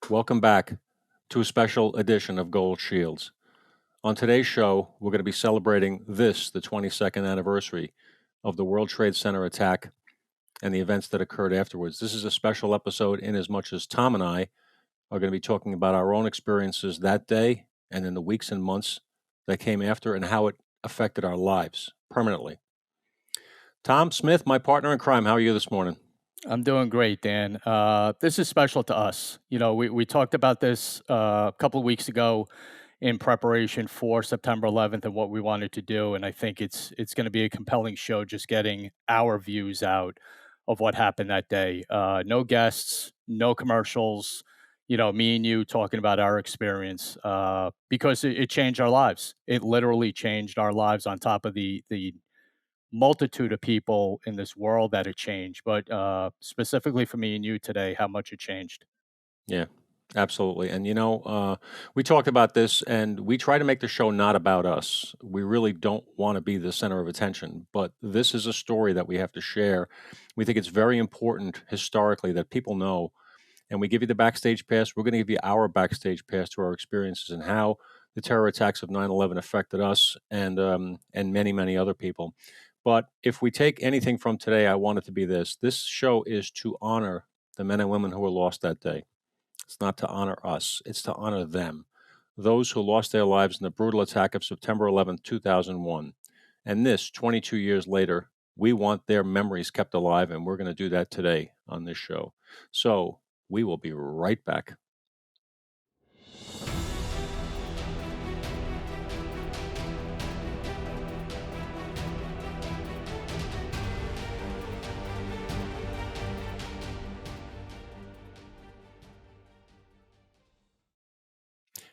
Welcome back to a special edition of Gold Shields. On today's show, we're going to be celebrating the 22nd anniversary of the World Trade Center attack and the events that occurred afterwards. This is a special episode in as much as Tom and I are going to be talking about our own experiences that day and in the weeks and months that came after and how it affected our lives permanently. Tom Smith, my partner in crime, how are you this morning? I'm doing great, Dan. This is special to us. We talked about this a couple of weeks ago in preparation for September 11th and what we wanted to do, and I think it's going to be a compelling show. Just getting our views out of what happened that day. No guests, no commercials. Me and you talking about our experience because it changed our lives. It literally changed our lives. On top of the multitude of people in this world that it changed, but specifically for me and you today, how much it changed. Yeah, absolutely. And we talked about this and we try to make the show not about us. We really don't want to be the center of attention, but this is a story that we have to share. We think it's very important historically that people know. And we give you the backstage pass. We're going to give you our backstage pass to our experiences and how the terror attacks of 9/11 affected us and many, many other people. But if we take anything from today, I want it to be this. This show is to honor the men and women who were lost that day. It's not to honor us, it's to honor them. Those who lost their lives in the brutal attack of September 11th, 2001. And this, 22 years later, we want their memories kept alive, and we're going to do that today on this show. So we will be right back.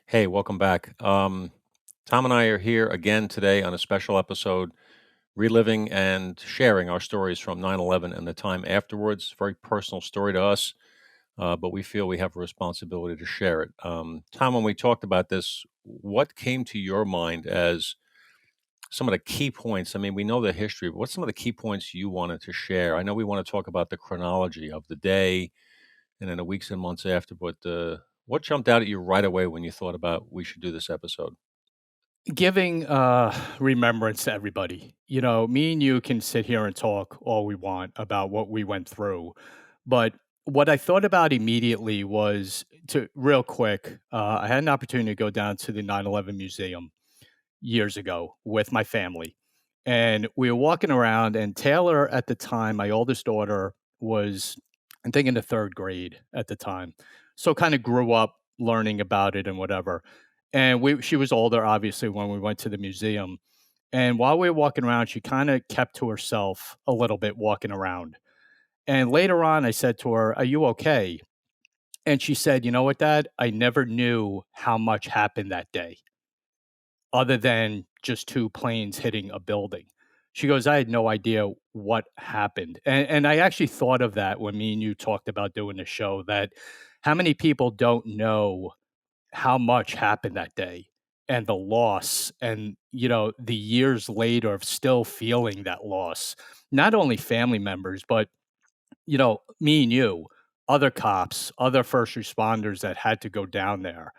Hey, welcome back. Tom and I are here again today on a special episode, reliving and sharing our stories from 9/11 and the time afterwards. Very personal story to us, but we feel we have a responsibility to share it. Tom, when we talked about this, what came to your mind as some of the key points? I mean, we know the history, but what's some of the key points you wanted to share? I know we want to talk about the chronology of the day and then the weeks and months after, but what jumped out at you right away when you thought about we should do this episode? Giving remembrance to everybody. Me and you can sit here and talk all we want about what we went through, but what I thought about immediately was to real quick. I had an opportunity to go down to the 9/11 museum years ago with my family. And we were walking around, and Taylor at the time, my oldest daughter, was, I think, in the third grade at the time. So kind of grew up learning about it and whatever. And she was older, obviously, when we went to the museum. And while we were walking around, she kind of kept to herself a little bit walking around. And later on, I said to her, "Are you okay?" And she said, "You know what, Dad? I never knew how much happened that day other than just 2 planes hitting a building." She goes, "I had no idea what happened." And I actually thought of that when me and you talked about doing the show, that how many people don't know how much happened that day and the loss and, the years later of still feeling that loss. Not only family members, but, me and you, other cops, other first responders that had to go down there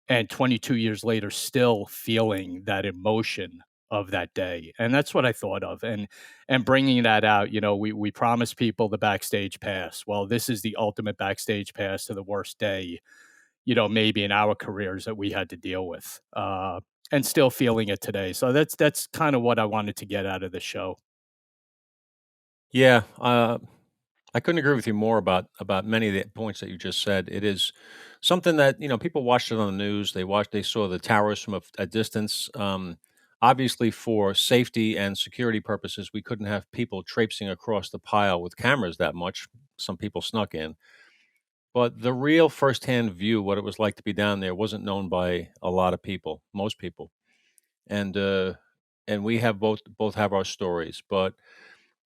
and 22 years later still feeling that emotion of that day. And that's what I thought of. And bringing that out, we promised people the backstage pass. Well, this is the ultimate backstage pass to the worst day, maybe in our careers that we had to deal with, and still feeling it today. So that's kind of what I wanted to get out of the show. Yeah, I couldn't agree with you more about many of the points that you just said. It is something that people watched it on the news. They saw the towers from a distance. Obviously, for safety and security purposes, we couldn't have people traipsing across the pile with cameras that much. Some people snuck in, but the real firsthand view, what it was like to be down there, wasn't known by a lot of people, most people, and we have both have our stories, but.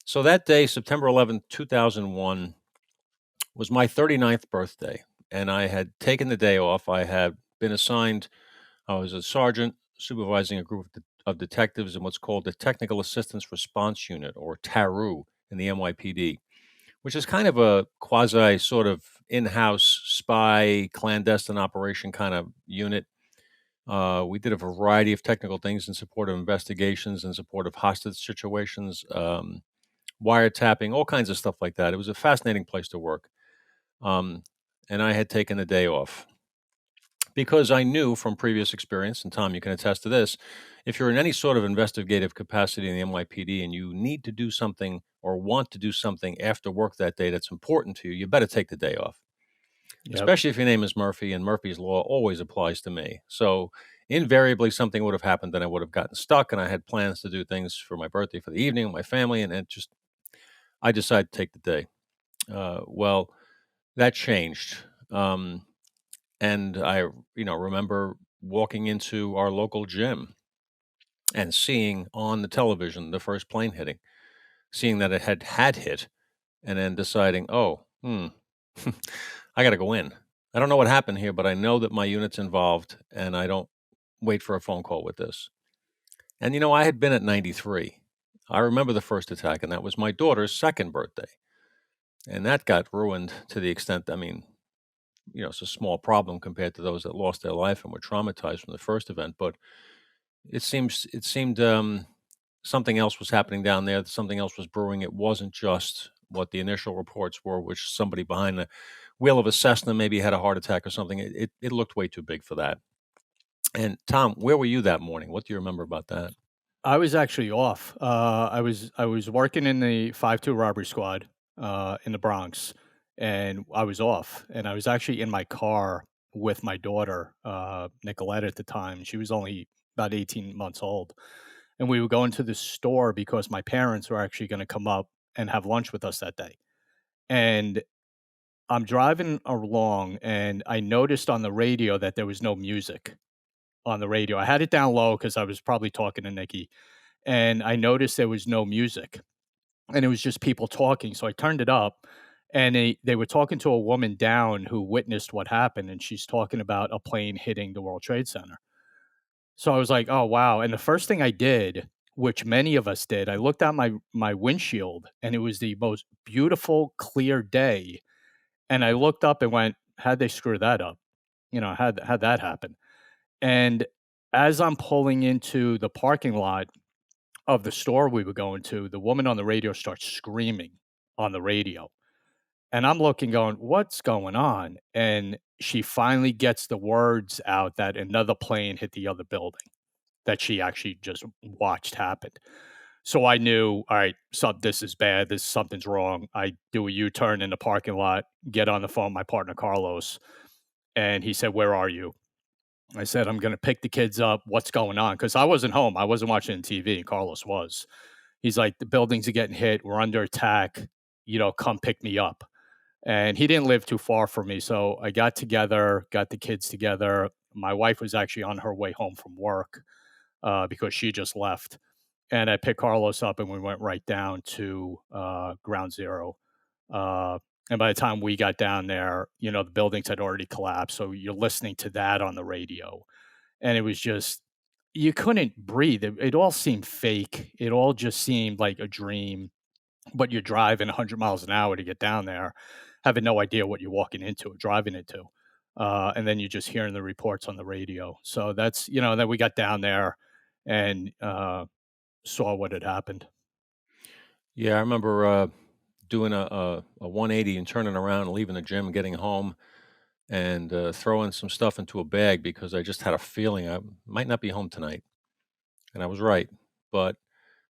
So that day, September 11th, 2001, was my 39th birthday, and I had taken the day off. I had been assigned, I was a sergeant supervising a group of detectives in what's called the Technical Assistance Response Unit, or TARU, in the NYPD. which is kind of a quasi sort of in-house spy clandestine operation kind of unit. We did a variety of technical things in support of investigations, in support of hostage situations, wiretapping, all kinds of stuff like that. It was a fascinating place to work. Um, and I had taken a day off because I knew from previous experience, and Tom, you can attest to this, if you're in any sort of investigative capacity in the NYPD and you need to do something or want to do something after work that day that's important to you, you better take the day off, Yep. especially if your name is Murphy and Murphy's Law always applies to me. So invariably, something would have happened and I would have gotten stuck, and I had plans to do things for my birthday for the evening with my family, and it just, I decided to take the day. Well, that changed. And I, remember walking into our local gym and seeing on the television the first plane hitting, seeing that it had hit, and then deciding, oh, I got to go in. I don't know what happened here, but I know that my unit's involved, and I don't wait for a phone call with this. And I had been at 93. I remember the first attack, and that was my daughter's second birthday, and that got ruined to the extent. I mean, it's a small problem compared to those that lost their life and were traumatized from the first event, but it seemed something else was happening down there. Something else was brewing. It wasn't just what the initial reports were, which somebody behind the wheel of a Cessna maybe had a heart attack or something. It looked way too big for that. And Tom, where were you that morning? What do you remember about that? I was actually off. I was working in the 5-2 robbery squad, in the Bronx, and I was off, and I was actually in my car with my daughter, Nicolette at the time. She was only about 18 months old, and we were going to the store because my parents were actually gonna come up and have lunch with us that day, and I'm driving along, and I noticed on the radio that there was no music on the radio. I had it down low because I was probably talking to Nikki, and I noticed there was no music, and it was just people talking, so I turned it up, and they were talking to a woman down who witnessed what happened, and she's talking about a plane hitting the World Trade Center. So I was like, "Oh, wow," and the first thing I did, which many of us did, I looked out my windshield, and it was the most beautiful, clear day, and I looked up and went, "How'd they screw that up?" How'd that happen? And as I'm pulling into the parking lot of the store we were going to, the woman on the radio starts screaming on the radio. And I'm looking, going, what's going on? And she finally gets the words out that another plane hit the other building that she actually just watched happen. So I knew, all right, this is bad. Something's wrong. I do a U-turn in the parking lot, get on the phone with my partner Carlos, and he said, "Where are you?" I said, "I'm gonna pick the kids up. What's going on?" Because I wasn't home. I wasn't watching TV, and Carlos was. He's like, "The buildings are getting hit. We're under attack. Come pick me up." And he didn't live too far from me, so I got the kids together. My wife was actually on her way home from work, because she just left, and I picked Carlos up, and we went right down to Ground Zero. Uh, and by the time we got down there, the buildings had already collapsed. So you're listening to that on the radio, and it was just, you couldn't breathe. It all seemed fake. It all just seemed like a dream. But you're driving 100 miles an hour to get down there, having no idea what you're walking into or driving into. And then you're just hearing the reports on the radio. So then we got down there and saw what had happened. Yeah, I remember doing a 180 and turning around and leaving the gym, getting home, and throwing some stuff into a bag because I just had a feeling I might not be home tonight. And I was right. But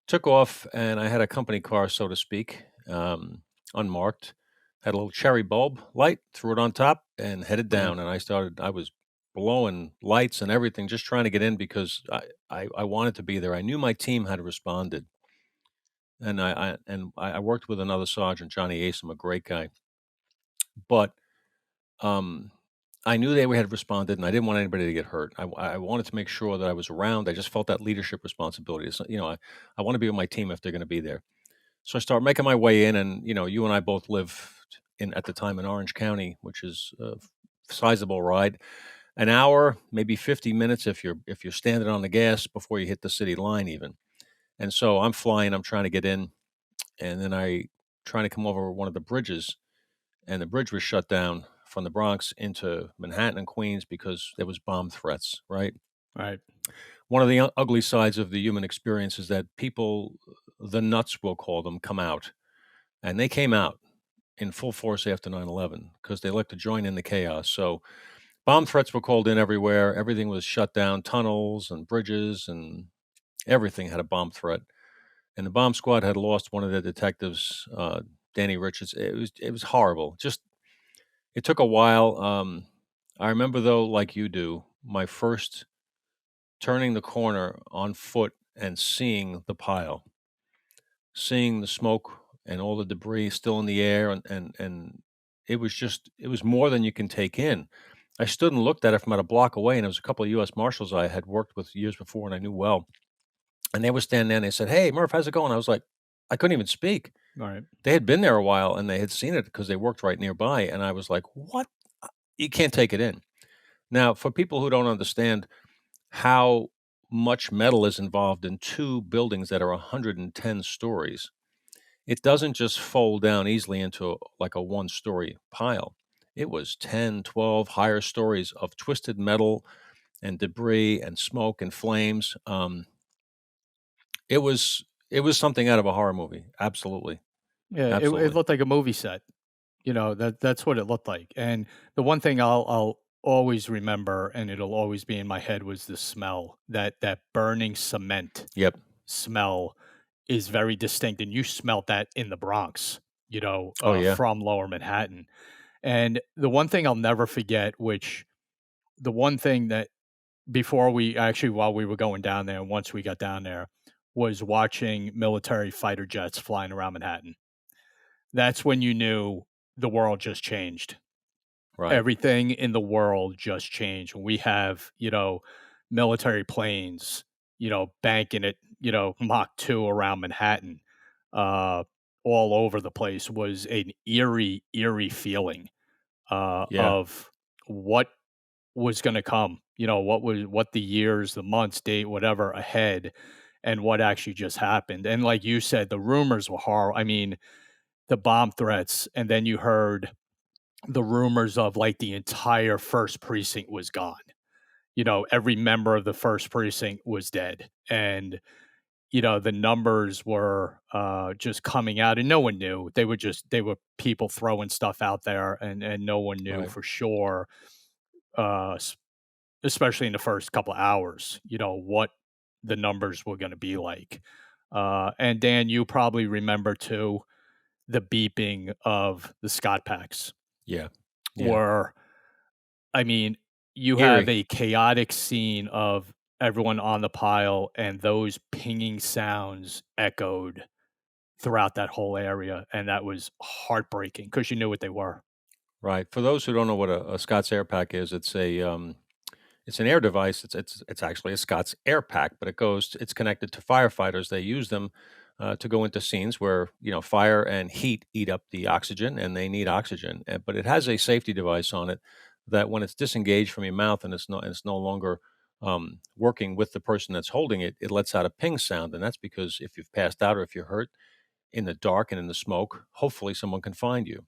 took off, and I had a company car, so to speak, unmarked. Had a little cherry bulb light, threw it on top, and headed Yeah. down. And I was blowing lights and everything, just trying to get in because I wanted to be there. I knew my team had responded, and I worked with another sergeant, Johnny Asom, a great guy. But um, I knew they had responded, and I didn't want anybody to get hurt. I wanted to make sure that I was around. I just felt that leadership responsibility. I want to be with my team if they're going to be there. So I start making my way in, and you and I both lived in at the time in Orange County, which is a sizable ride. An hour, maybe 50 minutes if you're standing on the gas before you hit the city line even. And so I'm flying, I'm trying to get in, and then I trying to come over one of the bridges, and the bridge was shut down from the Bronx into Manhattan and Queens because there was bomb threats, right? Right. One of the ugly sides of the human experience is that people, the nuts, we'll call them, come out. And they came out in full force after 9/11 because they like to join in the chaos. So bomb threats were called in everywhere. Everything was shut down, tunnels and bridges, and everything had a bomb threat. And the bomb squad had lost one of their detectives, Danny Richards. It was horrible. Just it took a while. I remember though, like you do, my first turning the corner on foot and seeing the pile, seeing the smoke and all the debris still in the air, and it was more than you can take in. I stood and looked at it from about a block away, and it was a couple of U.S. Marshals I had worked with years before and I knew well, and they were standing there and they said, "Hey, Murph, how's it going?" I was like, I couldn't even speak. Right. They had been there a while and they had seen it because they worked right nearby, and I was like, "What?" You can't take it in. Now, for people who don't understand how much metal is involved in two buildings that are 110 stories, it doesn't just fold down easily into like a one-story pile. It was 10, 12 higher stories of twisted metal and debris and smoke and flames. It was something out of a horror movie. Absolutely, Yeah, it absolutely. looked like a movie set. That's what it looked like, and the one thing I'll always remember, and it'll always be in my head, was the smell. That burning cement Yep. smell is very distinct, and you smelt that in the Bronx, Oh yeah. from Lower Manhattan. And the one thing I'll never forget, which the one thing that before we actually while we were going down there, and once we got down there, was watching military fighter jets flying around Manhattan. That's when you knew the world just changed. Right. Everything in the world just changed. When we have, military planes, banking at, Mach 2 around Manhattan, uh, all over the place was an eerie, eerie feeling Yeah. of what was gonna come, what the years, the months, date, whatever ahead, and what actually just happened. And like you said, the rumors were horrible. I mean, the bomb threats, and then you heard the rumors of, like, the entire 1st precinct was gone. Every member of the 1st precinct was dead, and, the numbers were, just coming out, and no one knew. They were people throwing stuff out there, and no one knew Right. for sure, s especially in the first couple hours, what the numbers were gonna be like. And Dan, you probably remember too, the beeping of the Scott packs Yeah. Yeah. were I mean, you have Eerie. a chaotic scene of everyone on the pile, and those pinging sounds echoed throughout that whole area, and that was heartbreaking because you knew what they were. Right. For those who don't know what a Scott's Air Pack is, it's an air device. It's actually a Scott's Air Pack, but it's connected to firefighters. They use them to go into scenes where fire and heat eat up the oxygen, and they need oxygen. But it has a safety device on it that when it's disengaged from your mouth and it's no longer working with the person that's holding it, it lets out a ping sound, and that's because if you've passed out or if you're hurt in the dark and in the smoke, hopefully someone can find you.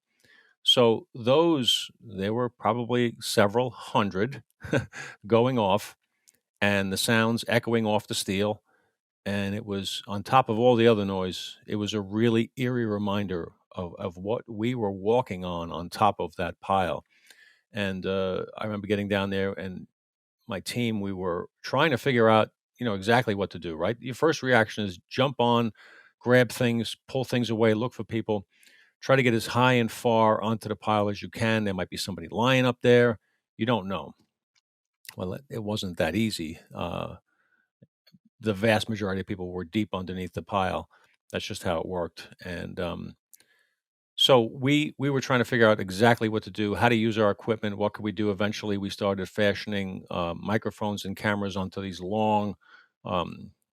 So there were probably several hundred going off and the sounds echoing off the steel. And it was on top of all the other noise, it was a really eerie reminder of what we were walking on top of that pile. And I remember getting down there and my team, we were trying to figure out, exactly what to do, right? Your first reaction is jump on, grab things, pull things away, look for people. Try to get as high and far onto the pile as you can. There might be somebody lying up there. You don't know. Well, it wasn't that easy. The vast majority of people were deep underneath the pile. That's just how it worked. And so we were trying to figure out exactly what to do, how to use our equipment, what could we do. Eventually, we started fashioning microphones and cameras onto these long,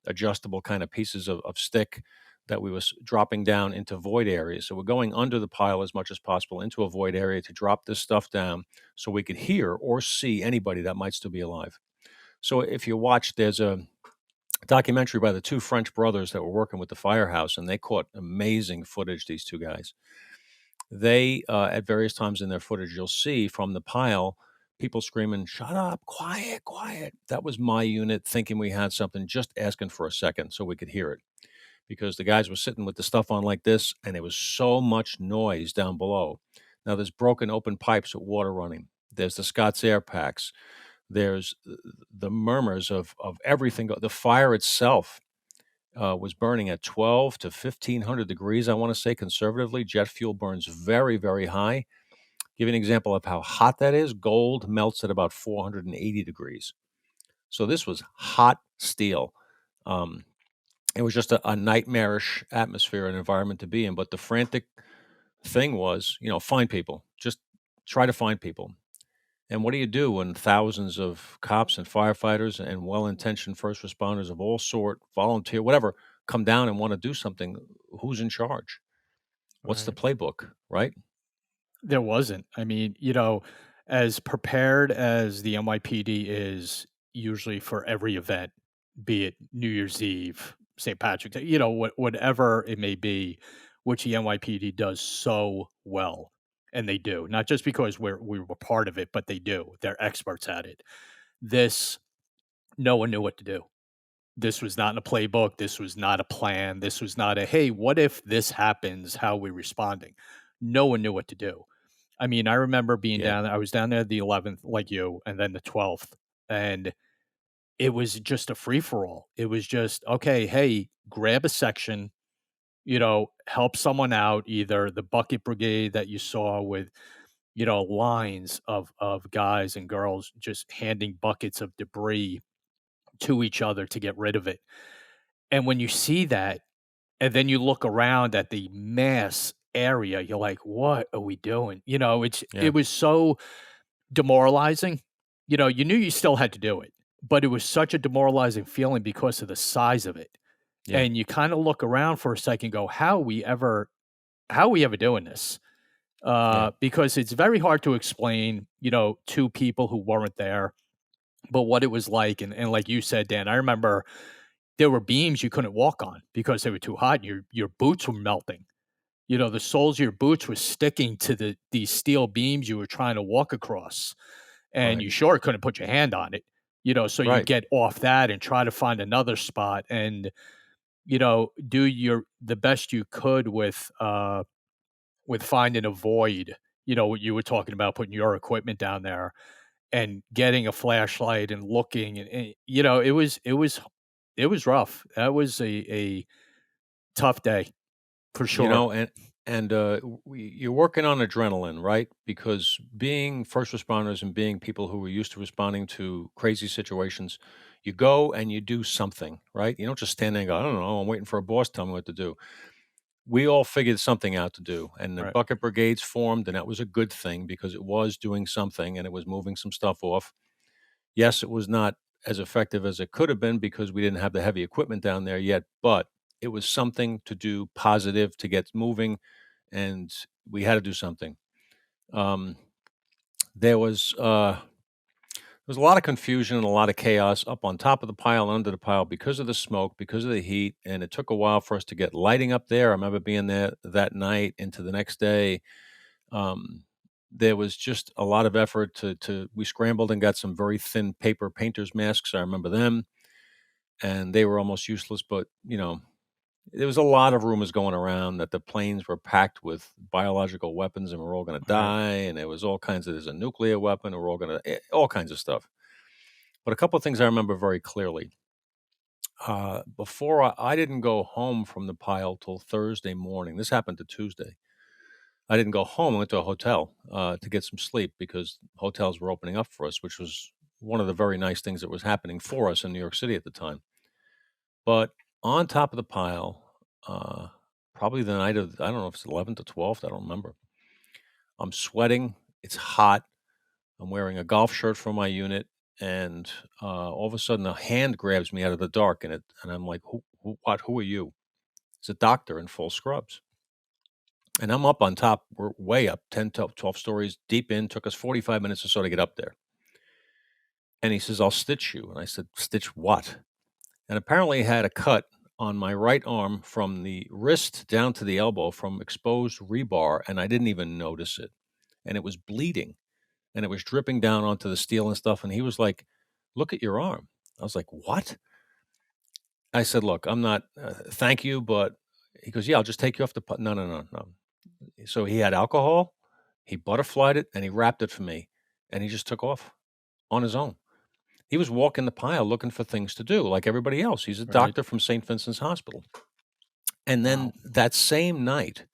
adjustable kind of pieces of stick that we was dropping down into void areas. So we're going under the pile as much as possible into a void area to drop this stuff down, so we could hear or see anybody that might still be alive. So if you watch, documentary by the two French brothers that were working with the firehouse, and they caught amazing footage. These two guys, they at various times in their footage, you'll see from the pile people screaming, "Shut up, quiet, quiet." That was my unit thinking we had something, just asking for a second so we could hear it, because the guys were sitting with the stuff on like this, and there was so much noise down below. Now there's broken open pipes with water running. There's the Scott's air packs. There's the murmurs of everything. The fire itself was burning at 12 to 1500 degrees. I want to say conservatively, jet fuel burns very, very high. Give you an example of how hot that is. Gold melts at about 480 degrees. So this was hot steel. Um, it was just a nightmarish atmosphere and environment to be in. But the frantic thing was, find people. Just try to find people. And what do you do when thousands of cops and firefighters and well-intentioned first responders of all sort, volunteer, whatever, come down and want to do something? Who's in charge? What's the Right. playbook, right? There wasn't. I mean, as prepared as the NYPD is usually for every event, be it New Year's Eve, St. Patrick's Day, whatever it may be, which the NYPD does so well, and they do, not just because we were part of it, but they do. They're experts at it. This, no one knew what to do. This was not in a playbook. This was not a plan. This was not a, hey, what if this happens? How are we responding? No one knew what to do. I mean, I remember being Yeah, down there. I was down there the 11th, like you, and then the 12th, and it was just a free for all. It was just, okay, hey, grab a section, help someone out, either the bucket brigade that you saw with, lines of guys and girls just handing buckets of debris to each other to get rid of it. And when you see that, and then you look around at the mass area, you're like, "What are we doing?" yeah, It was so demoralizing. You knew you still had to do it, but it was such a demoralizing feeling because of the size of it. yeah, And you kinda look around for a second, go, how are we ever doing this?" yeah, Because it's very hard to explain, to people who weren't there, but what it was like, and like you said, Dan, I remember there were beams you couldn't walk on because they were too hot, and your boots were melting. The soles of your boots were sticking to these steel beams you were trying to walk across, and right, you sure couldn't put your hand on it, so you'd right. get off that and try to find another spot and, do the best you could with finding a void, what you were talking about, putting your equipment down there and getting a flashlight and looking and it was rough. That was a tough day for You sure. know, you're working on adrenaline, right? Because being first responders and being people who are used to responding to crazy situations, you go and you do something, right? You don't just stand there and go, "I don't know, I'm waiting for a boss to tell me what to do." We all figured something out to do, and the Right. bucket brigades formed, and that was a good thing because it was doing something and it was moving some stuff off. Yes, it was not as effective as it could have been because we didn't have the heavy equipment down there yet, but it was something to do positive to get moving, and we had to do something. Um, there was uh, there was a lot of confusion and a lot of chaos up on top of the pile and under the pile because of the smoke, because of the heat, and it took a while for us to get lighting up there. I remember being there that night into the next day. Um, there was just a lot of effort to we scrambled and got some very thin paper painter's masks. I remember them, and they were almost useless, but there was a lot of rumors going around that the planes were packed with biological weapons and we're all going to Right. die, and there was all kinds of there's a nuclear weapon, and we're all going to all kinds of stuff. But a couple of things I remember very clearly. Before I didn't go home from the pile till Thursday morning. This happened to Tuesday. I didn't go home. I went to a hotel to get some sleep because hotels were opening up for us, which was one of the very nice things that was happening for us in New York City at the time. But on top of the pile, uh, probably the night of, I don't know if it's 11th to 12th, I don't remember. I'm sweating. It's hot. I'm wearing a golf shirt from my unit. And all of a sudden, a hand grabs me out of the dark, and I'm like, what? Who are you? It's a doctor in full scrubs. And I'm up on top. We're way up, 10, 12 stories deep in. Took us 45 minutes or so to get up there. And he says, I'll stitch you. And I said, stitch what? and apparently had a cut on my right arm from the wrist down to the elbow from exposed rebar, and I didn't even notice it. And it was bleeding, and it was dripping down onto the steel and stuff. And he was like, "Look at your arm." I was like, "What?" I said, "Look, I'm not. Thank you, but." He goes, "Yeah, I'll just take you off the." No, no, no, no. So he had alcohol. He butterflied it and he wrapped it for me, and he just took off on his own. He was walking the pile looking for things to do, like everybody else. He's a Right. doctor from St. Vincent's Hospital. And then Wow. that same night,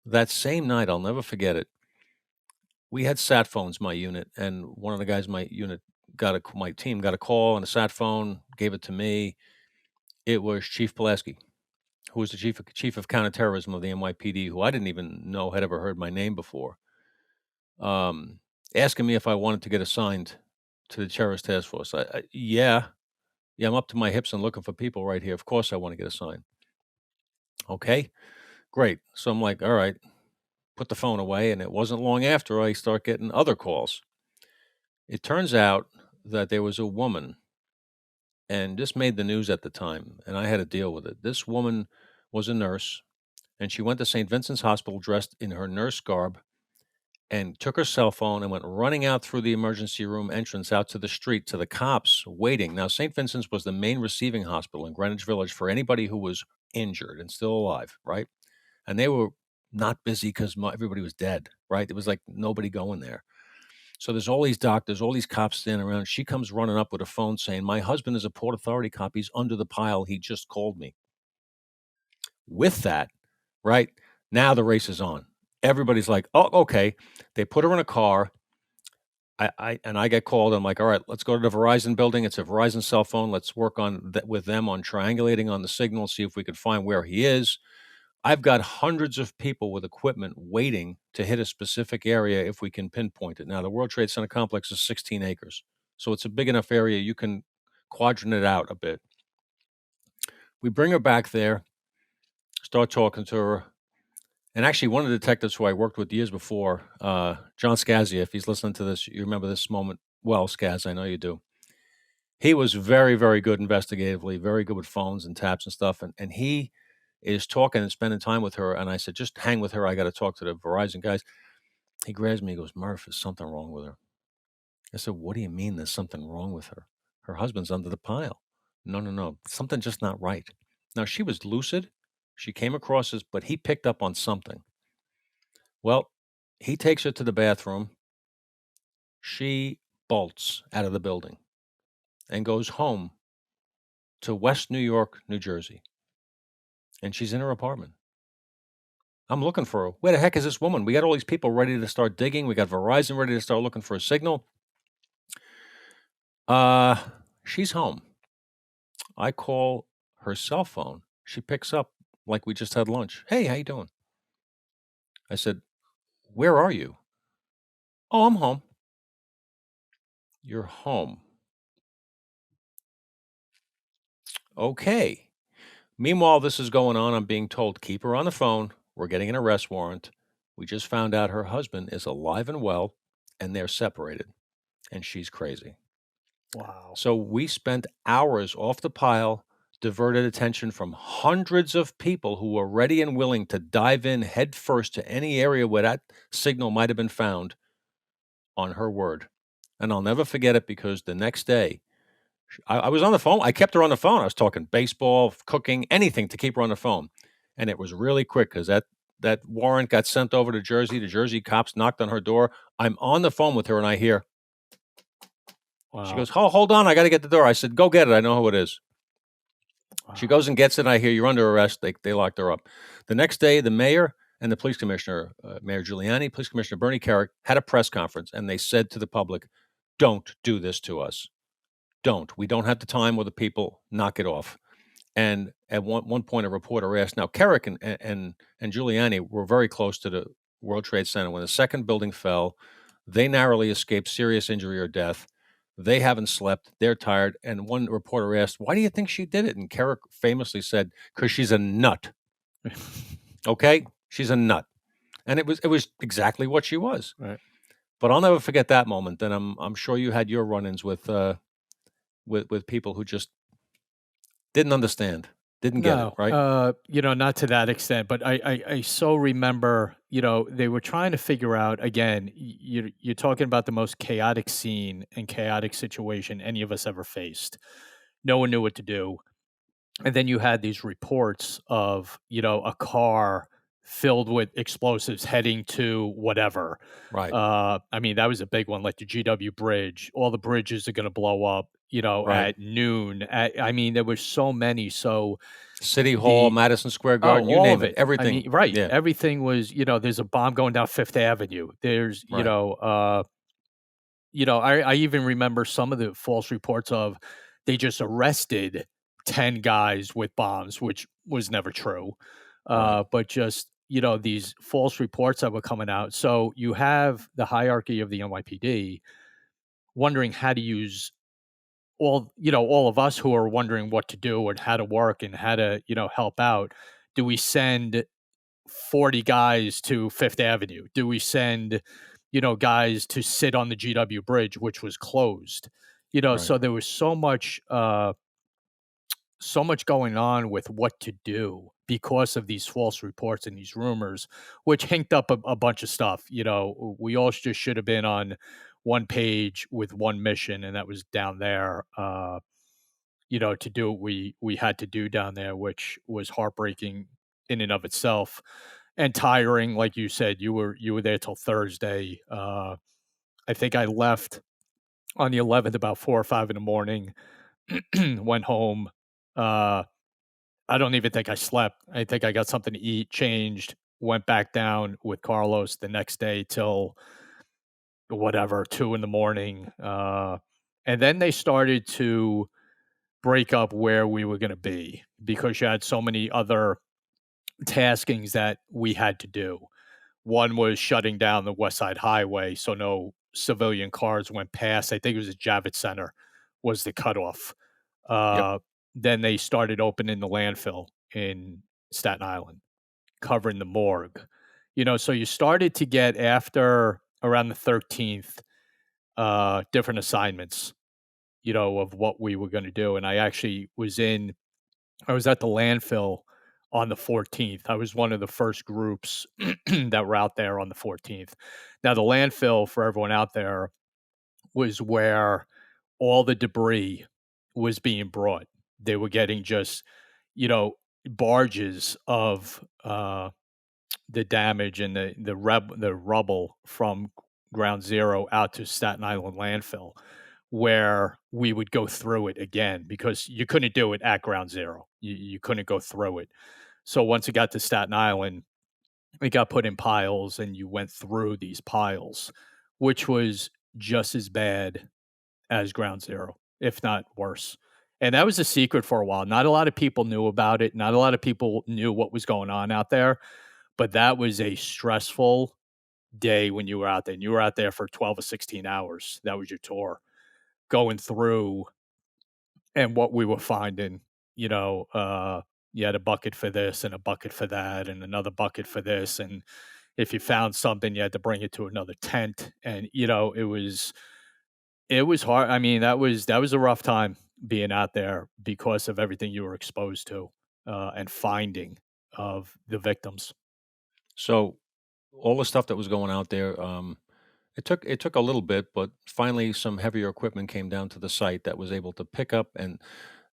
I'll never forget it. We had sat phones, my unit, and one of the guys in my unit my team got a call on a sat phone, gave it to me. It was Chief Pulaski, who was the chief of counterterrorism of the NYPD, who I didn't even know had ever heard my name before, um, asking me if I wanted to get assigned to the terrorist task force. Yeah, yeah, I'm up to my hips and looking for people right here. Of course, I want to get assigned. Okay, great. So I'm like, all right, put the phone away, and it wasn't long after I start getting other calls. It turns out that there was a woman, and this made the news at the time, and I had to deal with it. This woman was a nurse, and she went to St. Vincent's Hospital dressed in her nurse garb and took her cell phone and went running out through the emergency room entrance out to the street to the cops waiting. Now, St. Vincent's was the main receiving hospital in Greenwich Village for anybody who was injured and still alive, right? And they were not busy because everybody was dead, right? It was like nobody going there. So there's all these doctors, all these cops standing around. She comes running up with a phone saying, "My husband is a Port Authority cop. He's under the pile. He just called me." With that, right? Now the race is on. Everybody's like, "Oh, okay." They put her in a car. I get called. I'm like, "All right, let's go to the Verizon building. It's a Verizon cell phone. Let's work on with them on triangulating on the signal, see if we could find where he is." I've got hundreds of people with equipment waiting to hit a specific area if we can pinpoint it. Now, the World Trade Center complex is 16 acres, so it's a big enough area you can quadrant it out a bit. We bring her back there, start talking to her, and actually, one of the detectives who I worked with years before, John Scazia, if he's listening to this, you remember this moment well, Scaz, I know you do. He was very, very good investigatively, very good with phones and taps and stuff, and he is talking and spending time with her, and I said, "Just hang with her, I gotta talk to the Verizon guys." He grabs me, he goes, "Murph, is something wrong with her?" I said, "What do you mean there's something wrong with her? Her husband's under the pile." "No, no, no, something's just not right." Now, she was lucid, she came across as but he picked up on something. Well, he takes her to the bathroom, she bolts out of the building and goes home to West New York, New Jersey, and she's in her apartment. I'm looking for her. Where the heck is this woman? We got all these people ready to start digging. We got Verizon ready to start looking for a signal. Uh, she's home. I call her cell phone. She picks up like we just had lunch. "Hey, how you doing?" I said, "Where are you?" "Oh, I'm home." "You're home." Okay. Meanwhile, this is going on. I'm being told, "Keep her on the phone. We're getting an arrest warrant. We just found out her husband is alive and well, and they're separated, and she's crazy." Wow. So we spent hours off the pile, diverted attention from hundreds of people who were ready and willing to dive in headfirst to any area where that signal might have been found on her word. And I'll never forget it because the next day, I was on the phone. I kept her on the phone. I was talking baseball, cooking, anything to keep her on the phone. And it was really quick because that warrant got sent over to Jersey. The Jersey cops knocked on her door. I'm on the phone with her and I hear, she Wow. goes, "Oh, hold on. I got to get the door." I said, "Go get it. I know who it is." She Wow. goes and gets it. And I hear, "You're under arrest." They locked her up. The next day, the mayor and the police commissioner, Mayor Giuliani, police commissioner Bernie Kerik, had a press conference and they said to the public, "Don't do this to us. Don't. We don't have the time or the people. Knock it off." And at one point, a reporter asked, now Kerik and Giuliani were very close to the World Trade Center. When the second building fell, they narrowly escaped serious injury or death. They haven't slept. They're tired. And one reporter asked, "Why do you think she did it?" And Kerik famously said, "Because she's a nut." Okay, she's a nut, and it was exactly what she was. Right. But I'll never forget that moment. And I'm sure you had your run-ins with people who just Didn't understand. Didn't get it, No, right? not to that extent, but I so remember, they were trying to figure out again, you're talking about the most chaotic scene and chaotic situation any of us ever faced. No one knew what to do. And then you had these reports of, a car filled with explosives heading to whatever. Right, I mean, that was a big one, like the GW Bridge. All the bridges are going to blow up, right. at noon. I mean, there were so many. So City Hall, the Madison Square oh, Garden, you all name of it, it. I everything. mean, right. Yeah, Everything was, there's a bomb going down Fifth Avenue. There's, right, I even remember some of the false reports of they just arrested 10 guys with bombs, which was never true. right, But just, these false reports that were coming out. So you have the hierarchy of the NYPD wondering how to use all of us who are wondering what to do and how to work and how to, help out. Do we send 40 guys to Fifth Avenue? Do we send, guys to sit on the GW Bridge, which was closed? right. So there was so much going on with what to do because of these false reports and these rumors, which hinked up a bunch of stuff. We all just should have been on one page with one mission, and that was down there. To do what we had to do down there, which was heartbreaking in and of itself and tiring. Like you said, you were there till Thursday. I think I left on the 11th about 4 or 5 in the morning. Went home. Uh, I don't even think I slept. I think I got something to eat, changed, went back down with Carlos the next day till whatever 2 in the morning. And then they started to break up where we were going to be because you had so many other taskings that we had to do. One was shutting down the West Side Highway so no civilian cars went past. I think it was at Javits Center was the cutoff. Yep, Uh, then they started opening the landfill in Staten Island, covering the morgue. So you started to get after around the 13th, different assignments, of what we were going to do. And I was at the landfill on the 14th. I was one of the first groups that were out there on the 14th. Now, the landfill, for everyone out there, was where all the debris was being brought. They were getting just, you know, barges of the damage and the rubble from ground zero out to Staten Island landfill, where we would go through it again because you couldn't do it at ground zero. You couldn't go through it. So once it got to Staten Island, it got put in piles and you went through these piles, which was just as bad as ground zero, if not worse. And that was a secret for a while. Not a lot of people knew about it. Not a lot of people knew what was going on out there, but that was a stressful day when you were out there. And you were out there for 12 or 16 hours. That was your tour going through and what we were finding, you know, you had a bucket for this and a bucket for that and another bucket for this. And if you found something, you had to bring it to another tent. And, it was hard. I mean, that was a rough time being out there because of everything you were exposed to, and finding of the victims. so all the stuff that was going out there, it took a little bit, but finally some heavier equipment came down to the site that was able to pick up, and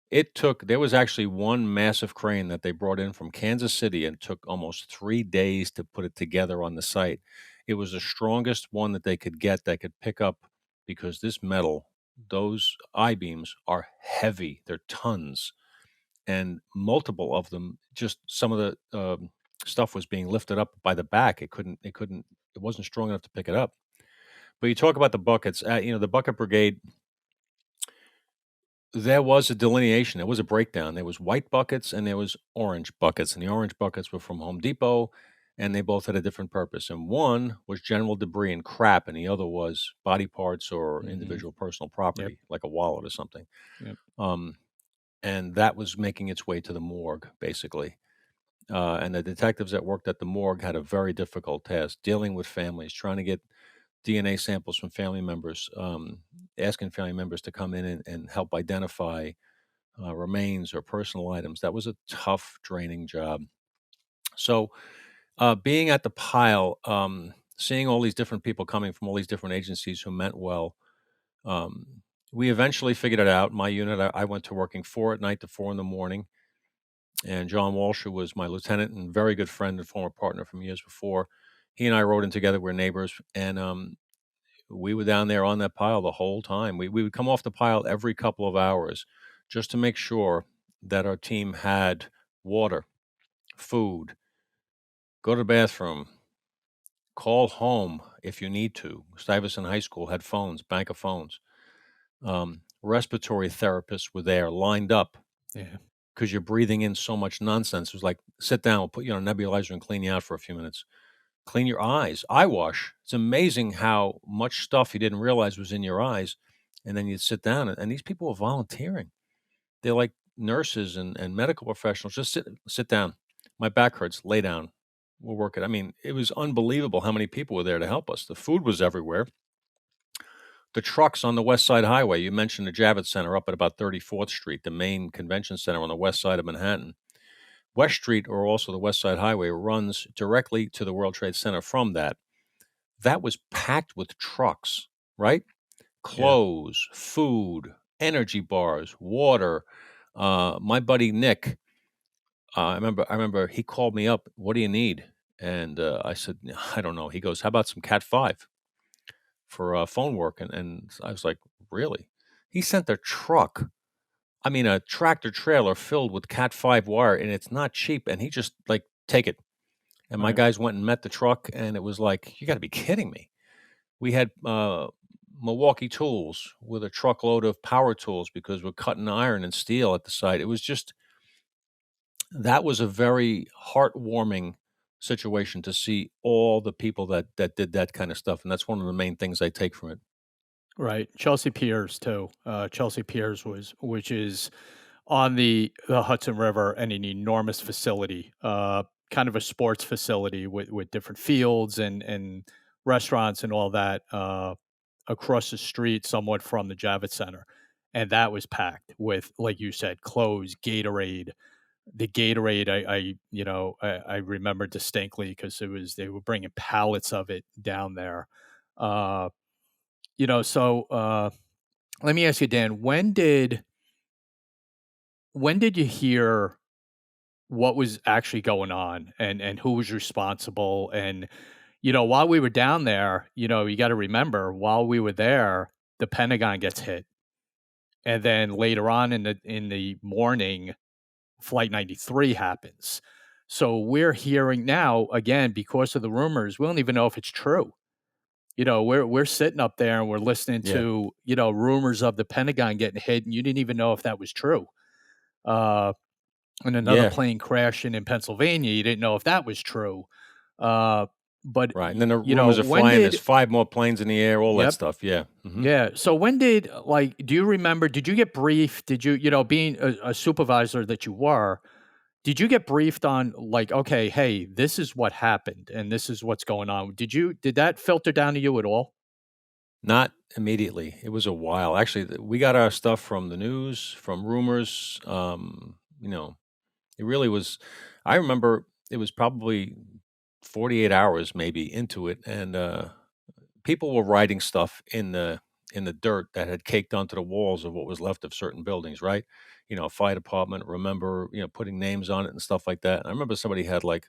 there was actually one massive crane that they brought in from Kansas City and took almost 3 days to put it together on the site. It was the strongest one that they could get that could pick up because this metal, those I-beams are heavy, they're tons, and multiple of them, just some of the, stuff was being lifted up by the back. It wasn't strong enough to pick it up. But you talk about the buckets, the bucket brigade, there was a delineation, there was a breakdown. There was white buckets and there was orange buckets, and the orange buckets were from Home Depot, and they both had a different purpose. And one was general debris and crap, and the other was body parts or Mhm. individual personal Yep, property, like a wallet or something. yep. Um, and that was making its way to the morgue, basically. And the detectives that worked at the morgue had a very difficult task dealing with families, trying to get DNA samples from family members, asking family members to come in and help identify remains or personal items. That was a tough, draining job. So, being at the pile, seeing all these different people coming from all these different agencies who meant well, um, we eventually figured it out. My unit, I went to working 4 at night to 4 in the morning. And John Walsh, who was my lieutenant and very good friend and former partner from years before, he and I rode in together. We're neighbors, and we were down there on that pile the whole time. We would come off the pile every couple of hours just to make sure that our team had water, food, go to the bathroom, call home if you need to. Stuyvesant High School had phones, bank of phones. Respiratory therapists were there lined up Yeah. because you're breathing in so much nonsense. It was like, sit down, we'll put you on a nebulizer and clean you out for a few minutes. Clean your eyes, eye wash. It's amazing how much stuff you didn't realize was in your eyes. And then you'd sit down, and these people were volunteering. They're like nurses and medical professionals. Just sit down. My back hurts. Lay down. We'll work it. I mean, it was unbelievable how many people were there to help us. The food was everywhere. The trucks on the West Side Highway. You mentioned the Javits Center up at about 34th Street, the main convention center on the west side of Manhattan. West Street, or also the West Side Highway, runs directly to the World Trade Center from that. That was packed with trucks, right? Yeah. Clothes, food, energy bars, water. My buddy Nick, I remember he called me up. What do you need? And I said, I don't know. He goes, how about some Cat 5 for phone work? And I was like, really? He sent a truck. I mean, a tractor trailer filled with Cat 5 wire, and it's not cheap. And he just like, take it. And my Right. guys went and met the truck, and it was like, you got to be kidding me. We had Milwaukee tools with a truckload of power tools because we're cutting iron and steel at the site. It was just that was a very heartwarming situation to see all the people that did that kind of stuff, and that's one of the main things I take from it. Right. Chelsea Piers too. Chelsea Piers was which is on the Hudson River and an enormous facility, kind of a sports facility with different fields and restaurants and all that across the street, somewhat from the Javits Center, and that was packed with, like you said, clothes, Gatorade. The Gatorade, I remember distinctly because it was they were bringing pallets of it down there. Uh, so let me ask you, Dan, when did you hear what was actually going on and who was responsible? And, while we were down there, you got to remember while we were there, the Pentagon gets hit. And then later on in the morning, Flight 93 happens. So we're hearing now, again, because of the rumors, we don't even know if it's true. We're sitting up there and we're listening Yeah. to, rumors of the Pentagon getting hit, and you didn't even know if that was true. Uh, and another Yeah, plane crashing in Pennsylvania, you didn't know if that was true. Uh, but right, and then the you know, rumors are when flying, there's did 5 more planes in the air, all that Yep, stuff, yeah, mhm. yeah. So when did do you remember? Did you get briefed? Did you being a supervisor that you were? Did you get briefed on like, okay, hey, this is what happened and this is what's going on? Did that filter down to you at all? Not immediately, it was a while. Actually, we got our stuff from the news, from rumors, it really was. I remember it was probably 48 hours maybe into it, and, people were writing stuff in the dirt that had caked onto the walls of what was left of certain buildings, right? Fire department, remember, putting names on it and stuff like that. And I remember somebody had like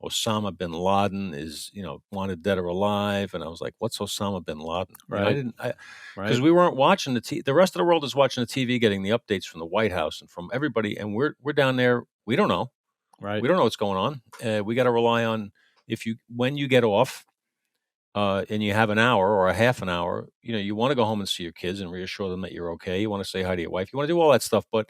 Osama bin Laden is, wanted dead or alive. And I was like, what's Osama bin Laden? Right, Because right, we weren't watching the rest of the world is watching the TV, getting the updates from the White House and from everybody. And we're down there. We don't know. right, We don't know what's going on. We got to rely on when you get off, and you have an hour or a half an hour, you want to go home and see your kids and reassure them that you're okay. You want to say hi to your wife. You want to do all that stuff. But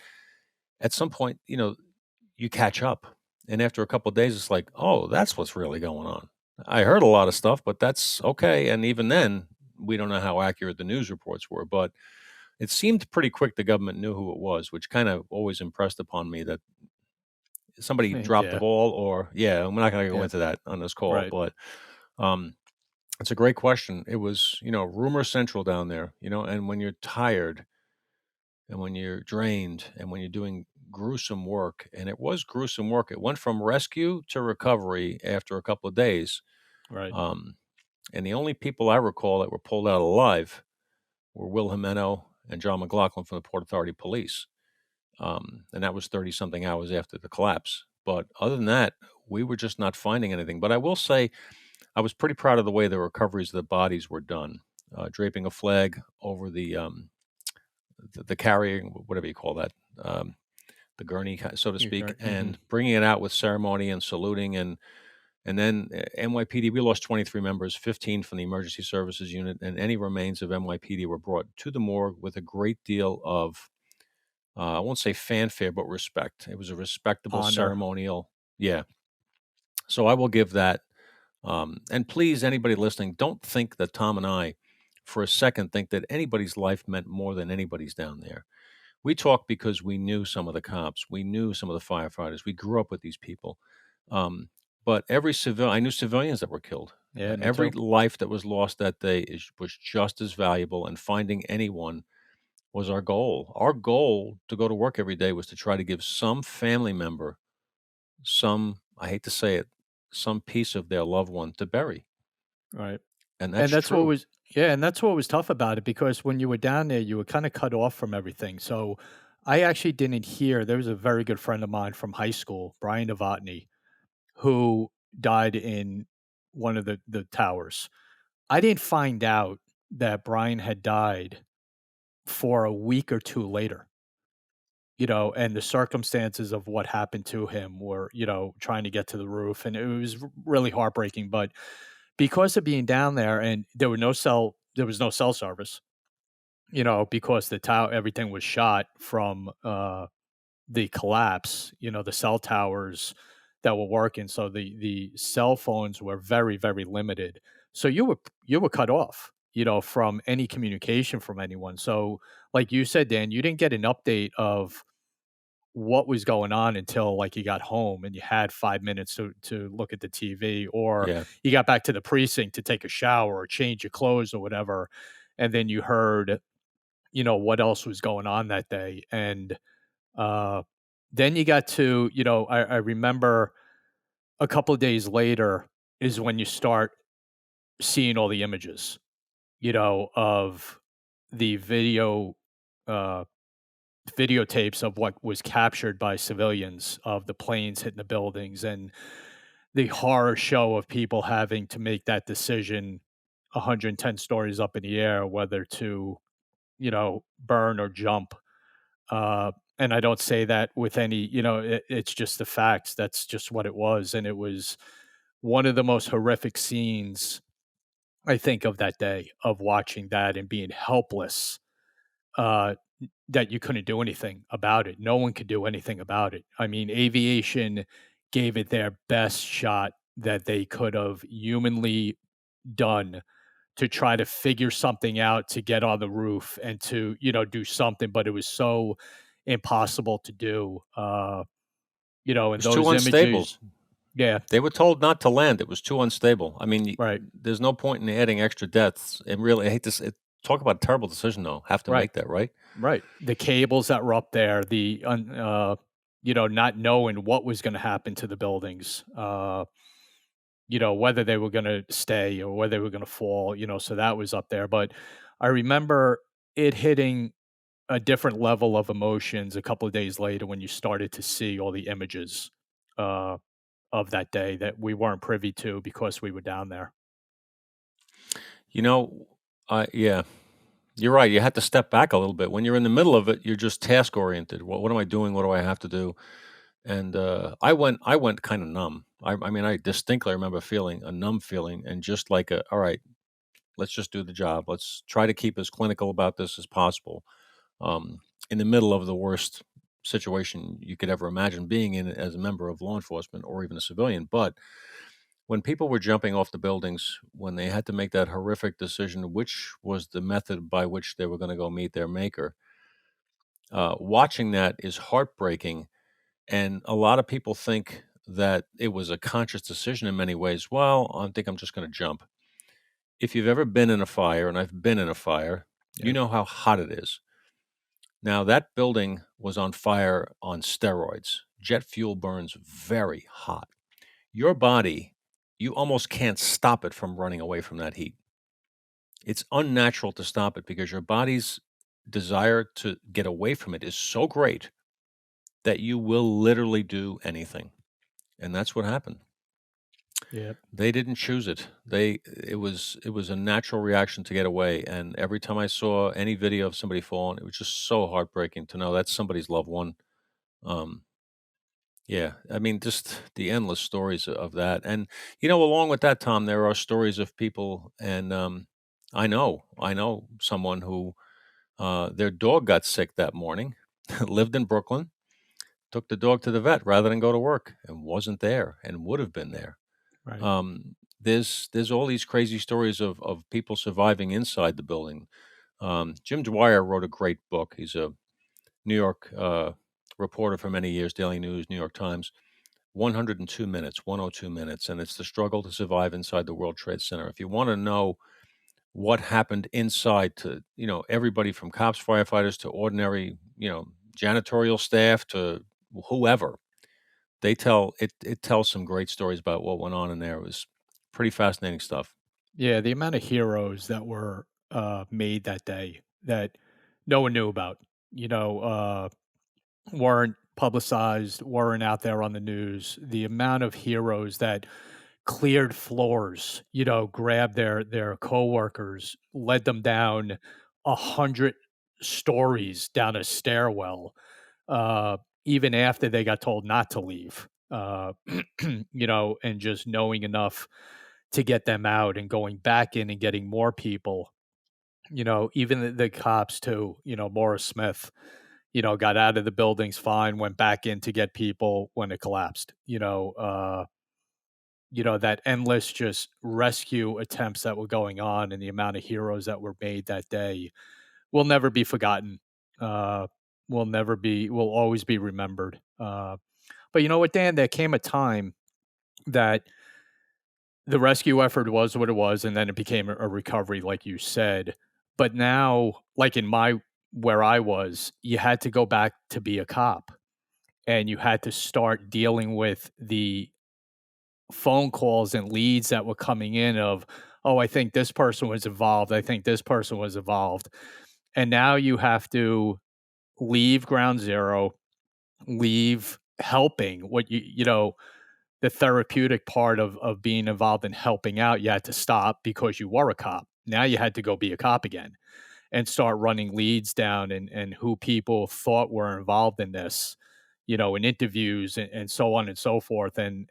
at some point, you catch up. And after a couple of days, it's like, oh, that's what's really going on. I heard a lot of stuff, but that's okay. And even then, we don't know how accurate the news reports were. But it seemed pretty quick the government knew who it was, which kind of always impressed upon me that somebody dropped the yeah, ball or, yeah, we're not going to go yeah, into that on this call. right. But um, it's a great question. It was, rumor central down there, and when you're tired, and when you're drained and when you're doing gruesome work, and it was gruesome work. It went from rescue to recovery after a couple of days. Right. Um, and the only people I recall that were pulled out alive were Will Jimeno and John McLaughlin from the Port Authority Police. And that was 30 something hours after the collapse. But other than that, we were just not finding anything. But I will say, I was pretty proud of the way the recoveries of the bodies were done. Draping a flag over the carrying, whatever you call that, um, the gurney, so to speak, Mhm. and bringing it out with ceremony and saluting. And then NYPD, we lost 23 members, 15 from the emergency services unit, and any remains of NYPD were brought to the morgue with a great deal of, I won't say fanfare, but respect. It was a respectable Honor. ceremonial. Yeah. So I will give that. And please, anybody listening, don't think that Tom and I, for a second, think that anybody's life meant more than anybody's down there. We talk because we knew some of the cops, we knew some of the firefighters, we grew up with these people. Um, but I knew civilians that were killed. Yeah, me Every too. life that was lost that day was just as valuable, and finding anyone was our goal. Our goal to go to work every day was to try to give some family member some, I hate to say it, some piece of their loved one to bury. Right. And that's And that's what true. was yeah, and that's what was tough about it because when you were down there, you were kinda cut off from everything. So, I actually didn't hear there was a very good friend of mine from high school, Brian Novotny, who died in one of the towers. I didn't find out that Brian had died for a week or 2 later, and the circumstances of what happened to him were, trying to get to the roof, and it was really heartbreaking, but because of being down there and there was no cell service, because the tower everything was shot from, the collapse, the cell towers that were working, so the cell phones were very, very limited. So you were cut off, from any communication from anyone. So, like you said, Dan, you didn't get an update of what was going on until, like, you got home and you had 5 minutes to look at the TV, or Yeah. you got back to the precinct to take a shower or change your clothes or whatever, and then you heard, what else was going on that day, and, uh, then you got to I remember a couple of days later is when you start seeing all the images, of the uh videotapes of what was captured by civilians of the planes hitting the buildings and the horror show of people having to make that decision 110 stories up in the air whether to, burn or jump. Uh, and I don't say that with any, it's just the facts. That's just what it was. And it was one of the most horrific scenes, I think, of that day of watching that and being helpless, uh, that you couldn't do anything about it. No one could do anything about it. I mean, aviation gave it their best shot that they could have humanly done to try to figure something out to get on the roof and to, do something, but it was so impossible to do. It And was too those unstable. images, yeah, They were told not to land. It was too unstable. I mean, right, there's no point in adding extra deaths. And really, I hate to say, talk about a terrible decision, though. Have to right, make that, right? right. The cables that were up there, not knowing what was going to happen to the buildings, whether they were going to stay or whether they were going to fall, so that was up there. But I remember it hitting a different level of emotions a couple of days later when you started to see all the images, uh, of that day that we weren't privy to because we were down there. You know, yeah, you're right. You had to step back a little bit. When you're in the middle of it, you're just task oriented. What am I doing? What do I have to do? And I went kind of numb. I mean, I distinctly remember feeling a numb feeling, and just like all right, let's just do the job. Let's try to keep as clinical about this as possible. Um, in the middle of the worst situation you could ever imagine being in as a member of law enforcement or even a civilian. But when people were jumping off the buildings, when they had to make that horrific decision, which was the method by which they were going to go meet their maker, watching that is heartbreaking. And a lot of people think that it was a conscious decision in many ways. Well, I think I'm just going to jump. If you've ever been in a fire, and I've been in a fire, you Yeah. know how hot it is. Now, that building was on fire on steroids. Jet fuel burns very hot. Your body, you almost can't stop it from running away from that heat. It's unnatural to stop it because your body's desire to get away from it is so great that you will literally do anything. And that's what happened. Yep. They didn't choose it. It was a natural reaction to get away. And every time I saw any video of somebody falling, it was just so heartbreaking to know that's somebody's loved one. Um, yeah, I mean, just the endless stories of that. And along with that, Tom, there are stories of people, and I know someone who their dog got sick that morning, lived in Brooklyn, took the dog to the vet rather than go to work, and wasn't there, and would have been there. Right. There's all these crazy stories of people surviving inside the building. Jim Dwyer wrote a great book. He's a New York reporter for many years, Daily News, New York Times. 102 minutes, 102 minutes, and it's the struggle to survive inside the World Trade Center. If you want to know what happened inside, to everybody from cops, firefighters, to ordinary janitorial staff, to whoever, it tells some great stories about what went on in there. It was pretty fascinating stuff. Yeah, the amount of heroes that were, made that day that no one knew about, you know, weren't publicized, weren't out there on the news. The amount of heroes that cleared floors, grabbed their coworkers, led them down 100 stories down a stairwell, even after they got told not to leave, and just knowing enough to get them out and going back in and getting more people, even the cops too, Morris Smith, got out of the buildings fine, went back in to get people when it collapsed, that endless just rescue attempts that were going on and the amount of heroes that were made that day will never be forgotten. Uh, will always be remembered. But you know what, Dan, there came a time that the rescue effort was what it was, and then it became a recovery, like you said. But now, like in my where I was, you had to go back to be a cop, and you had to start dealing with the phone calls and leads that were coming in of, oh, I think this person was involved. I think this person was involved. And now you have to leave ground zero, leave helping what the therapeutic part of being involved in helping out, you had to stop because you were a cop. Now you had to go be a cop again and start running leads down and who people thought were involved in this, in interviews and so on and so forth. And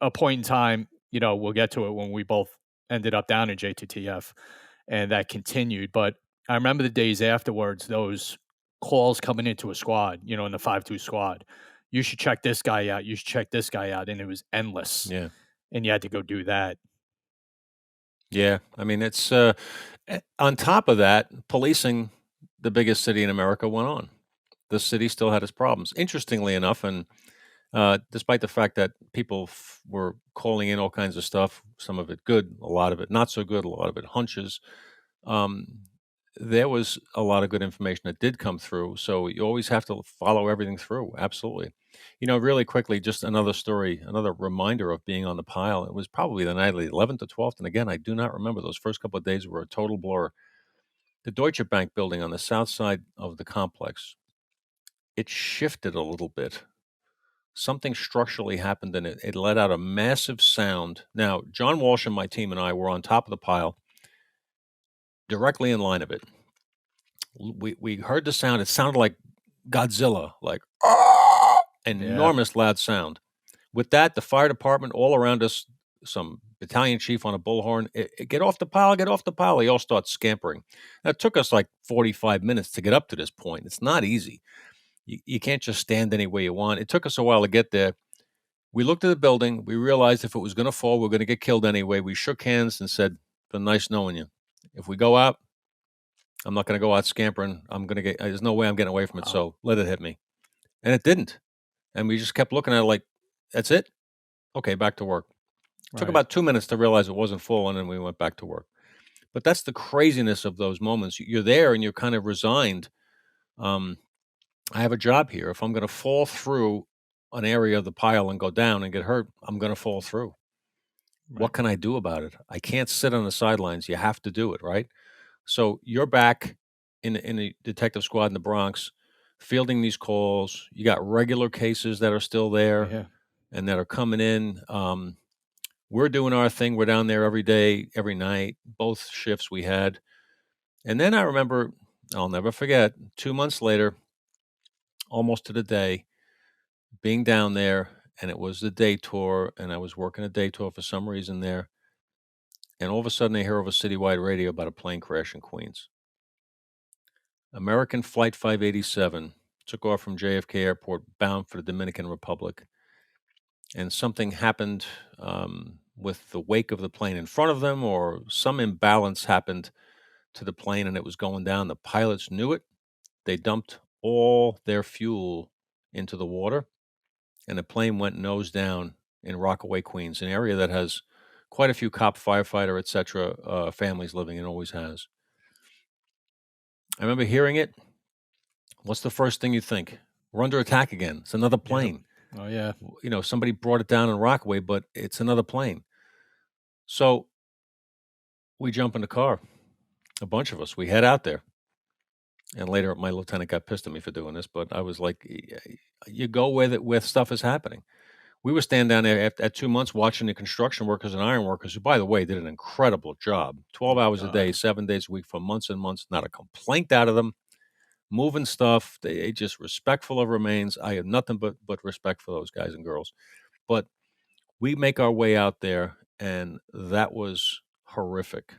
a point in time, we'll get to it when we both ended up down in J2TF and that continued. But I remember the days afterwards, those calls coming into a squad, in the 5-2 squad. You should check this guy out. You should check this guy out. And it was endless. Yeah, And you had to go do that. yeah. I mean, it's on top of that, policing the biggest city in America went on. The city still had its problems. Interestingly enough, and despite the fact that people were calling in all kinds of stuff, some of it good, a lot of it not so good, a lot of it hunches. Um, there was a lot of good information that did come through. So you always have to follow everything through. Absolutely. Really quickly, just another story, another reminder of being on the pile. It was probably the night of the 11th to 12th. And again, I do not remember. Those first couple of days were a total blur. The Deutsche Bank building on the south side of the complex, it shifted a little bit. Something structurally happened and it let out a massive sound. Now, John Walsh and my team and I were on top of the pile, directly in line of it. We heard the sound. It sounded like Godzilla, like "Ah!" Yeah. enormous loud sound. With that, the fire department all around us, some battalion chief on a bullhorn, get off the pile, get off the pile. They all start scampering. That took us like 45 minutes to get up to this point. It's not easy. You can't just stand any way you want. It took us a while to get there. We looked at the building. We realized if it was going to fall, we are going to get killed anyway. We shook hands and said, "Been nice knowing you. If we go out, I'm not going to go out scampering. I'm going to get. There's no way I'm getting away from it. Wow. So let it hit me." And it didn't. And we just kept looking at it like, "That's it. Okay, back to work." Took Right. about 2 minutes to realize it wasn't full, and then we went back to work. But that's the craziness of those moments. You're there and you're kind of resigned. Um, I have a job here. If I'm going to fall through an area of the pile and go down and get hurt, I'm going to fall through. Right. What can I do about it? I can't sit on the sidelines. You have to do it, right? So you're back in the detective squad in the Bronx, fielding these calls. You got regular cases that are still there Yeah. and that are coming in. We're doing our thing. We're down there every day, every night, both shifts we had. And then I remember, I'll never forget, 2 months later, almost to the day, being down there, and it was the day tour, and I was working a day tour for some reason there. And all of a sudden, I hear over citywide radio about a plane crash in Queens. American Flight 587 took off from JFK Airport bound for the Dominican Republic, and something happened with the wake of the plane in front of them, or some imbalance happened to the plane and it was going down. The pilots knew it. They dumped all their fuel into the water, and the plane went nose down in Rockaway, Queens, an area that has quite a few cop, firefighter, etc. Families living in, always has. I remember hearing it. What's the first thing you think? We're under attack again. It's another Yep. plane. Oh, yeah. Somebody brought it down in Rockaway, but it's another plane. So we jump in the car, a bunch of us. We head out there. And later, my lieutenant got pissed at me for doing this, but I was like, You go where stuff is happening." We were standing down there at 2 months watching the construction workers and iron workers, who, by the way, did an incredible job. 12 Oh my hours a day, god. 7 days a week for months and months. Not a complaint out of them. Moving stuff. They just respectful of remains. I have nothing but respect for those guys and girls. But we make our way out there, and that was horrific.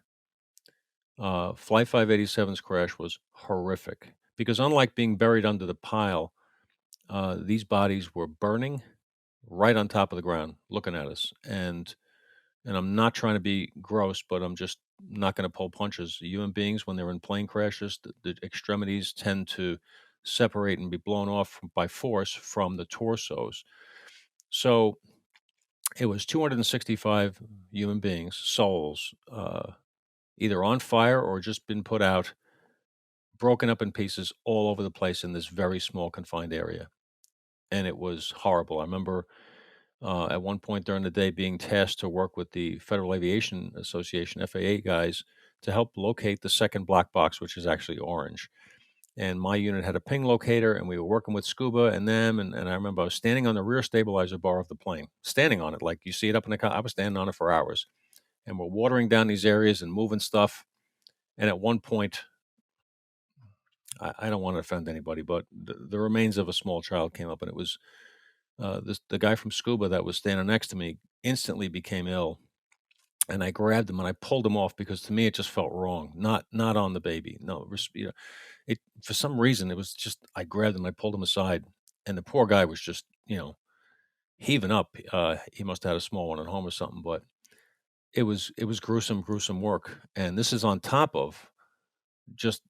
Flight 587's crash was horrific because, unlike being buried under the pile, these bodies were burning right on top of the ground, looking at us. And I'm not trying to be gross, but I'm just not going to pull punches. Human beings, when they're in plane crashes, the extremities tend to separate and be blown off by force from the torsos. So it was 265 human beings, souls, either on fire or just been put out, broken up in pieces all over the place in this very small confined area. And it was horrible. I remember at one point during the day being tasked to work with the Federal Aviation Association, FAA guys, to help locate the second black box, which is actually orange. And my unit had a ping locator, and we were working with Scuba and them. And I remember I was standing on the rear stabilizer bar of the plane, standing on it like you see it up in the car. I was standing on it for hours, and we're watering down these areas and moving stuff. And at one point, I don't want to offend anybody, but the remains of a small child came up, and it was the guy from Scuba that was standing next to me instantly became ill, and I grabbed him and I pulled him off because to me it just felt wrong. Not on the baby. No, it for some reason it was just I grabbed him, I pulled him aside, and the poor guy was just heaving up. He must have had a small one at home or something, but it was gruesome, gruesome work. And this is on top of just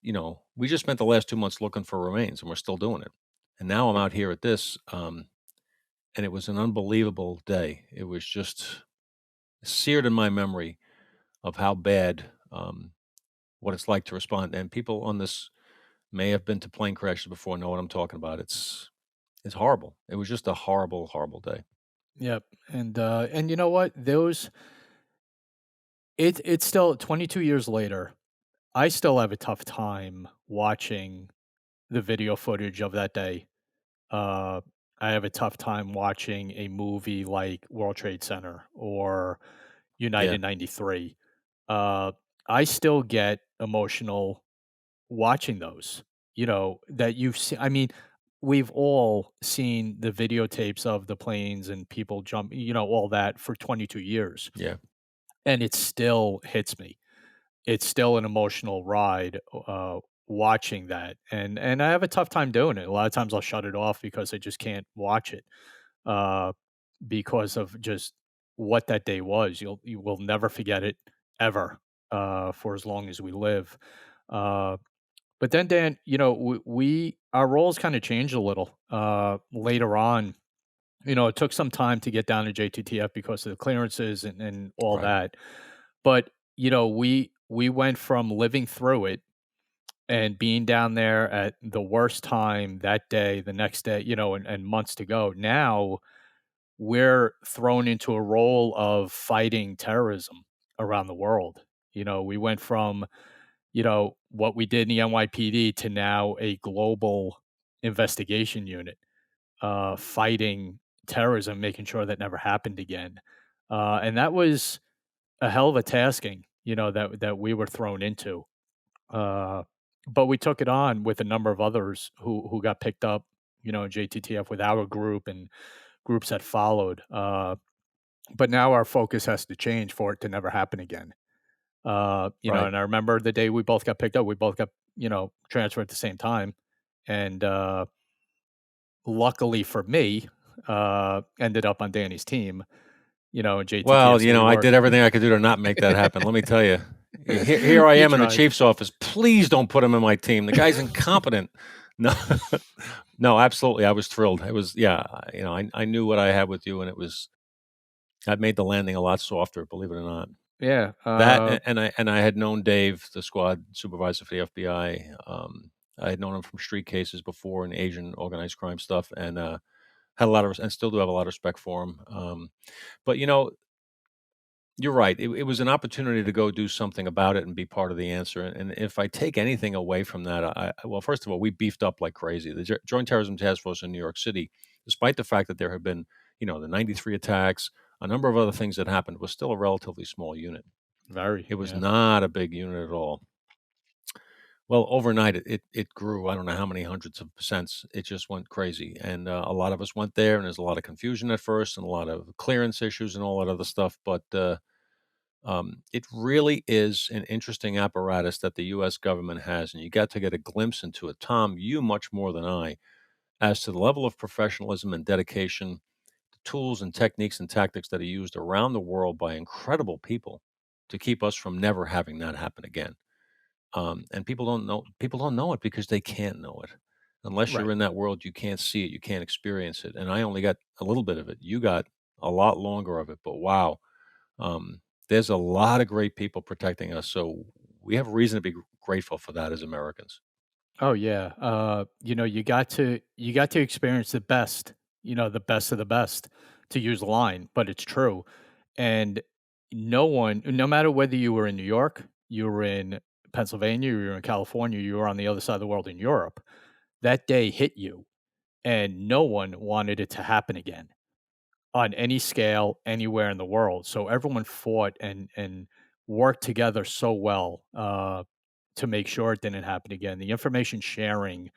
we just spent the last 2 months looking for remains, and we're still doing it. And now I'm out here at this. And it was an unbelievable day. It was just seared in my memory of how bad, what it's like to respond. And people on this may have been to plane crashes before, know what I'm talking about. It's horrible. It was just a horrible, horrible day. Yep. And you know what? It's still 22 years later. I still have a tough time watching the video footage of that day. Uh, I have a tough time watching a movie like World Trade Center or Yeah, United 93. Uh, I still get emotional watching those, that you've seen. I mean, we've all seen the videotapes of the planes and people jump, all that for 22 years, yeah, and it still hits me. It's still an emotional ride, watching that, and I have a tough time doing it. A lot of times I'll shut it off because I just can't watch it, uh, because of just what that day was. You will never forget it ever, for as long as we live. Uh, but then, Dan, we our roles kind of changed a little, later on. It took some time to get down to JTTF because of the clearances and all right. that. But, we we went from living through it and being down there at the worst time that day, the next day, and months to go. Now we're thrown into a role of fighting terrorism around the world. We went from, what we did in the NYPD to now a global investigation unit, fighting terrorism, making sure that never happened again. And that was a hell of a tasking, that we were thrown into. Uh, but we took it on with a number of others who got picked up, in JTTF with our group and groups that followed. But now our focus has to change for it to never happen again. Right. And I remember the day we both got picked up, we both got, transferred at the same time. And luckily for me, ended up on Danny's team, in JTTF. Well, So we I worked. did everything I could do to not make that happen. Let me tell you. Here I You am in the tried. chief's office. Please don't put him in my team. The guy's incompetent. No, no, absolutely. I was thrilled. It was, yeah. I knew what I had with you, and that made the landing a lot softer. Believe it or not. Yeah. That and I had known Dave, the squad supervisor for the FBI. I had known him from street cases before and Asian organized crime stuff, and had a lot of and still do have a lot of respect for him. But you're right. It was an opportunity to go do something about it and be part of the answer. And if I take anything away from that, well, first of all, we beefed up like crazy. The Joint Terrorism Task Force in New York City, despite the fact that there have been, the 93 attacks, a number of other things that happened, was still a relatively small unit. Very. It was Yeah. not a big unit at all. Well, overnight, it grew. I don't know how many hundreds of percents. It just went crazy, and a lot of us went there, and there's a lot of confusion at first, and a lot of clearance issues, and all that other stuff. But it really is an interesting apparatus that the U.S. government has, and you got to get a glimpse into it. Tom, you much more than I, as to the level of professionalism and dedication, the tools and techniques and tactics that are used around the world by incredible people to keep us from never having that happen again. And people don't know it because they can't know it. Unless you're Right. in that world, you can't see it, you can't experience it. And I only got a little bit of it. You got a lot longer of it. But wow, there's a lot of great people protecting us. So we have reason to be grateful for that as Americans. Oh yeah. You got to experience the best of the best, to use the line, but it's true. And no matter whether you were in New York, you were in Pennsylvania, you were in California, you were on the other side of the world in Europe, that day hit you, and no one wanted it to happen again on any scale anywhere in the world. So everyone fought and worked together so well, to make sure it didn't happen again. The information sharing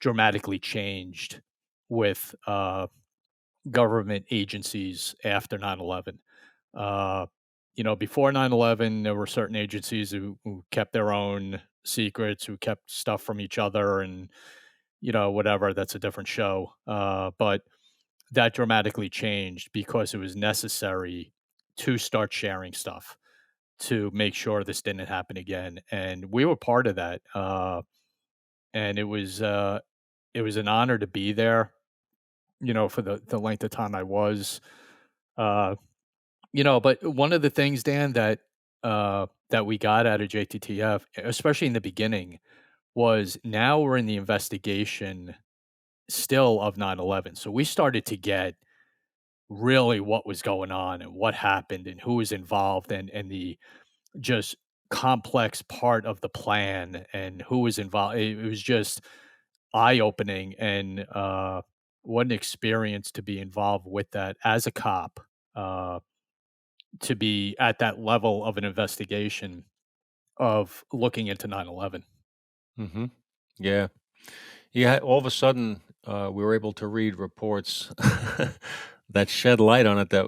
dramatically changed with government agencies after 9/11. Uh, Before 9/11, there were certain agencies who kept their own secrets, who kept stuff from each other, and whatever. That's a different show. But that dramatically changed because it was necessary to start sharing stuff to make sure this didn't happen again, and we were part of that. And it was an honor to be there, for the length of time I was. Uh, but one of the things, Dan, that we got out of JTTF, especially in the beginning, was now we're in the investigation still of 9/11. So we started to get really what was going on and what happened and who was involved, and the just complex part of the plan and who was involved. It was just eye-opening, and what an experience to be involved with that as a cop, uh, to be at that level of an investigation of looking into 9/11. Hmm. Yeah. Yeah. All of a sudden, we were able to read reports that shed light on it that,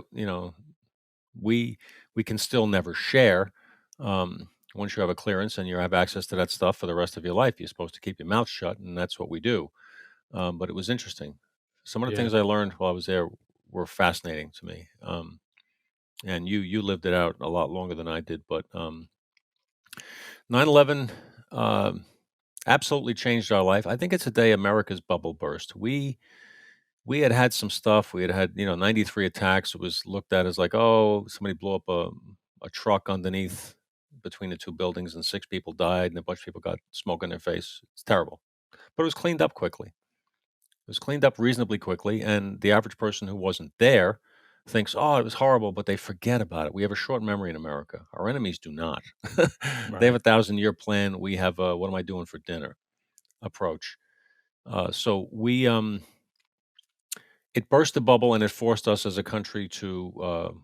we we can still never share. Once you have a clearance and you have access to that stuff for the rest of your life, you're supposed to keep your mouth shut, and that's what we do. But it was interesting. Some of the Yeah. things I learned while I was there were fascinating to me. And you lived it out a lot longer than I did. But 9/11 absolutely changed our life. I think it's a day America's bubble burst. We had had some stuff. We had 93 attacks. It was looked at as like, oh, somebody blew up a truck underneath between the 2 buildings, and 6 people died, and a bunch of people got smoke in their face. It's terrible, but it was cleaned up quickly. It was cleaned up reasonably quickly, and the average person who wasn't there thinks, "Oh, it was horrible," but they forget about it. We have a short memory in America. Our enemies do not. They have Right. a thousand-year plan. We have a "what am I doing for dinner" approach. So it burst the bubble, and it forced us as a country to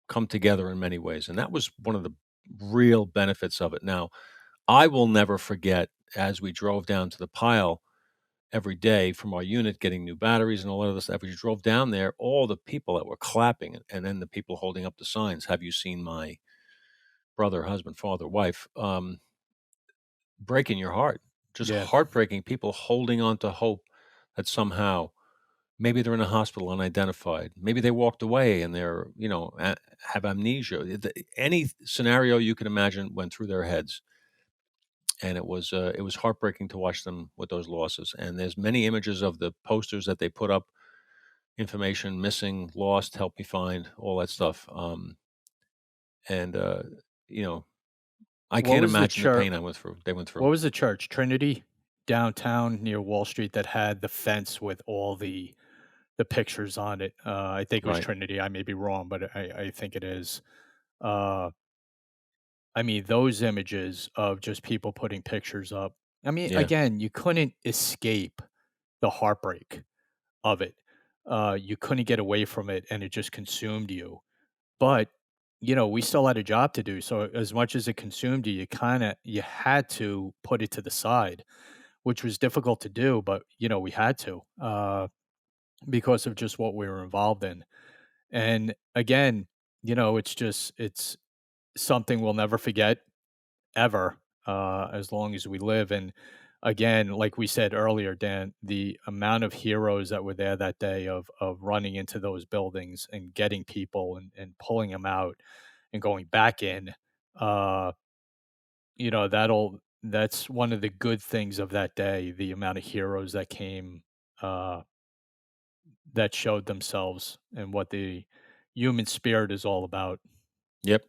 come together in many ways, and that was one of the real benefits of it. Now, I will never forget as we drove down to the pile every day from our unit getting new batteries and all of this stuff. We drove down there, all the people that were clapping and then the people holding up the signs, "Have you seen my brother, husband, father, wife?" Breaking your heart. Just Yeah. heartbreaking people holding on to hope that somehow maybe they're in a hospital unidentified. Maybe they walked away and they're, have amnesia. Any scenario you can imagine went through their heads, and it was heartbreaking to watch them with those losses. And there's many images of the posters that they put up, information missing, lost, help me find, all that stuff. And you know, I What can't was the imagine the church? pain I went through. They went What through. was the church? Trinity downtown near Wall Street that had the fence with all the pictures on it. I think it was Right. Trinity. I may be wrong, but I think it is. Uh, I mean, those images of just people putting pictures up. I mean, Yeah. again, you couldn't escape the heartbreak of it. You couldn't get away from it, and it just consumed you. But we still had a job to do. So as much as it consumed you, you had to put it to the side, which was difficult to do. But we had to because of just what we were involved in. And again, it's something we'll never forget ever, as long as we live. And again, like we said earlier, Dan, the amount of heroes that were there that day of running into those buildings and getting people and pulling them out and going back in, uh, that's one of the good things of that day, the amount of heroes that came, uh, that showed themselves and what the human spirit is all about. Yep.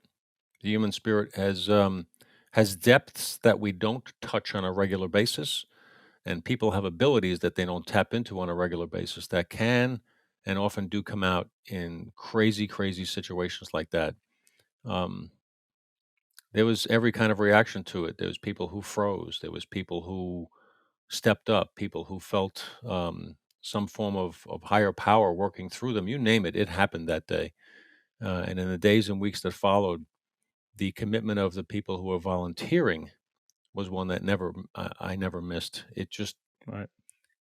The human spirit has depths that we don't touch on a regular basis, and people have abilities that they don't tap into on a regular basis that can and often do come out in crazy, crazy situations like that. Um, there was every kind of reaction to it. There was people who froze. There was people who stepped up. People who felt some form of higher power working through them. You name it, it happened that day. And in the days and weeks that followed, the commitment of the people who were volunteering was one that I never missed. Right.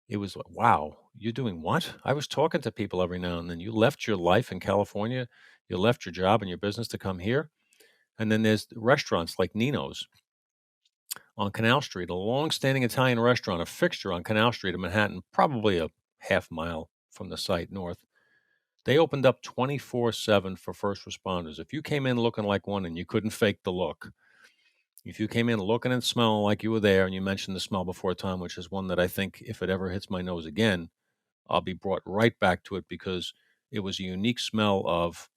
It was like, "Wow, you're doing what?" I was talking to people every now and then. You left your life in California, you left your job and your business to come here, and then there's restaurants like Nino's on Canal Street, a long-standing Italian restaurant, a fixture on Canal Street in Manhattan, probably a half mile from the site north. They opened up 24/7 for first responders. If you came in looking like one and you couldn't fake the look, if you came in looking and smelling like you were there, and you mentioned the smell before time, which is one that I think if it ever hits my nose again, I'll be brought right back to it because it was a unique smell of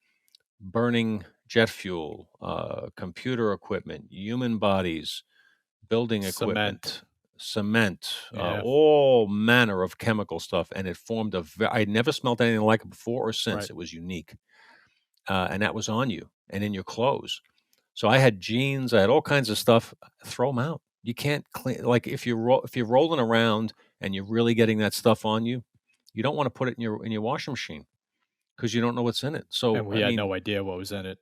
burning jet fuel, computer equipment, human bodies, building Cement. equipment, cement, Yeah. all manner of chemical stuff. And it formed I'd never smelled anything like it before or since. Right. It was unique. And that was on you and in your clothes. So I had jeans, I had all kinds of stuff. Throw them out. You can't clean like if you're rolling around and you're really getting that stuff on you, you don't want to put it in your washing machine because you don't know what's in it. And So we I had mean, no idea what was in it.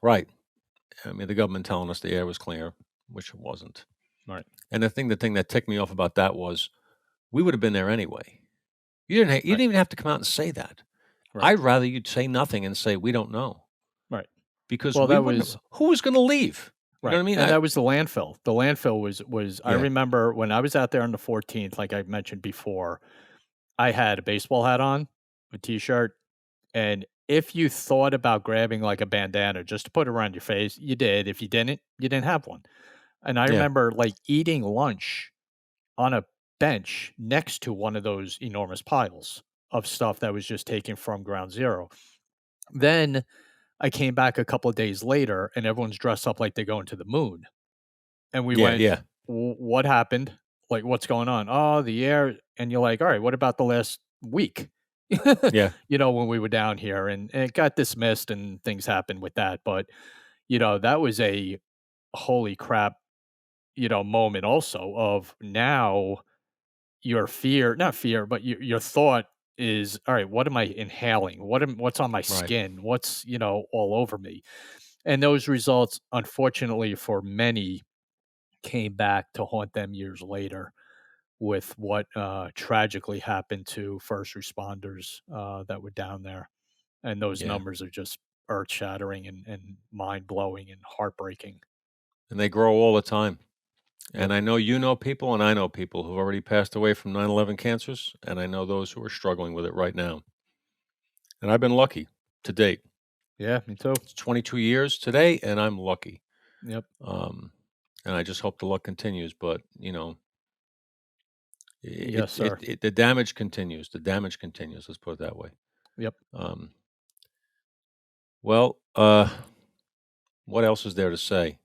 right? I mean, the government telling us the air was clear, which it wasn't. Right. And the thing that ticked me off about that was we would have been there anyway. You Right. didn't even have to come out and say that. Right. I'd rather you'd say nothing and say we don't know Right. because Well, we that wouldn't was have. Who was going to leave? You know right, what I mean? and that was the landfill. The landfill was I Yeah, remember when I was out there on the 14th, like I mentioned before, I had a baseball hat on, a t-shirt, and if you thought about grabbing, like, a bandana just to put around your face, you did. If you didn't have one. And I yeah. remember, like, eating lunch on a bench next to one of those enormous piles of stuff that was just taken from ground zero. Then I came back a couple of days later and everyone's dressed up like they're going to the moon. And we Yeah, went, yeah, What happened? Like, what's going on?" "Oh, the air." And you're like, "All right, what about the last week?" yeah, When we were down here, and it got dismissed and things happened with that. But, that was a holy crap, moment also of now your fear, not fear, but your thought is, all right, what am I inhaling? What's on my right. skin? What's, all over me? And those results, unfortunately for many, came back to haunt them years later with what tragically happened to first responders that were down there. And those Yeah. numbers are just earth shattering and mind blowing and heartbreaking. And they grow all the time. And Yep. I know you know people, and I know people who've already passed away from 9/11 cancers, and I know those who are struggling with it right now. And I've been lucky to date. Yeah, me too. It's 22 years today, and I'm lucky. Yep. Um, and I just hope the luck continues. But Yes, sir. the damage continues. The damage continues. Let's put it that way. Yep. Um, well, what else is there to say?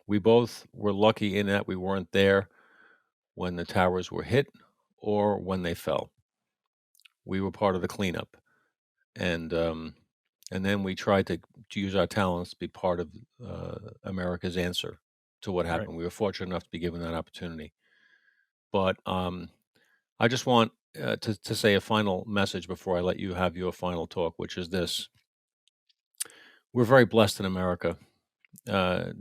We both were lucky in that we weren't there when the towers were hit or when they fell. We were part of the cleanup, and then we tried to use our talents to be part of America's answer to what Right. happened. We were fortunate enough to be given that opportunity. But I just want to say a final message before I let you have your final talk, which is this: we're very blessed in America.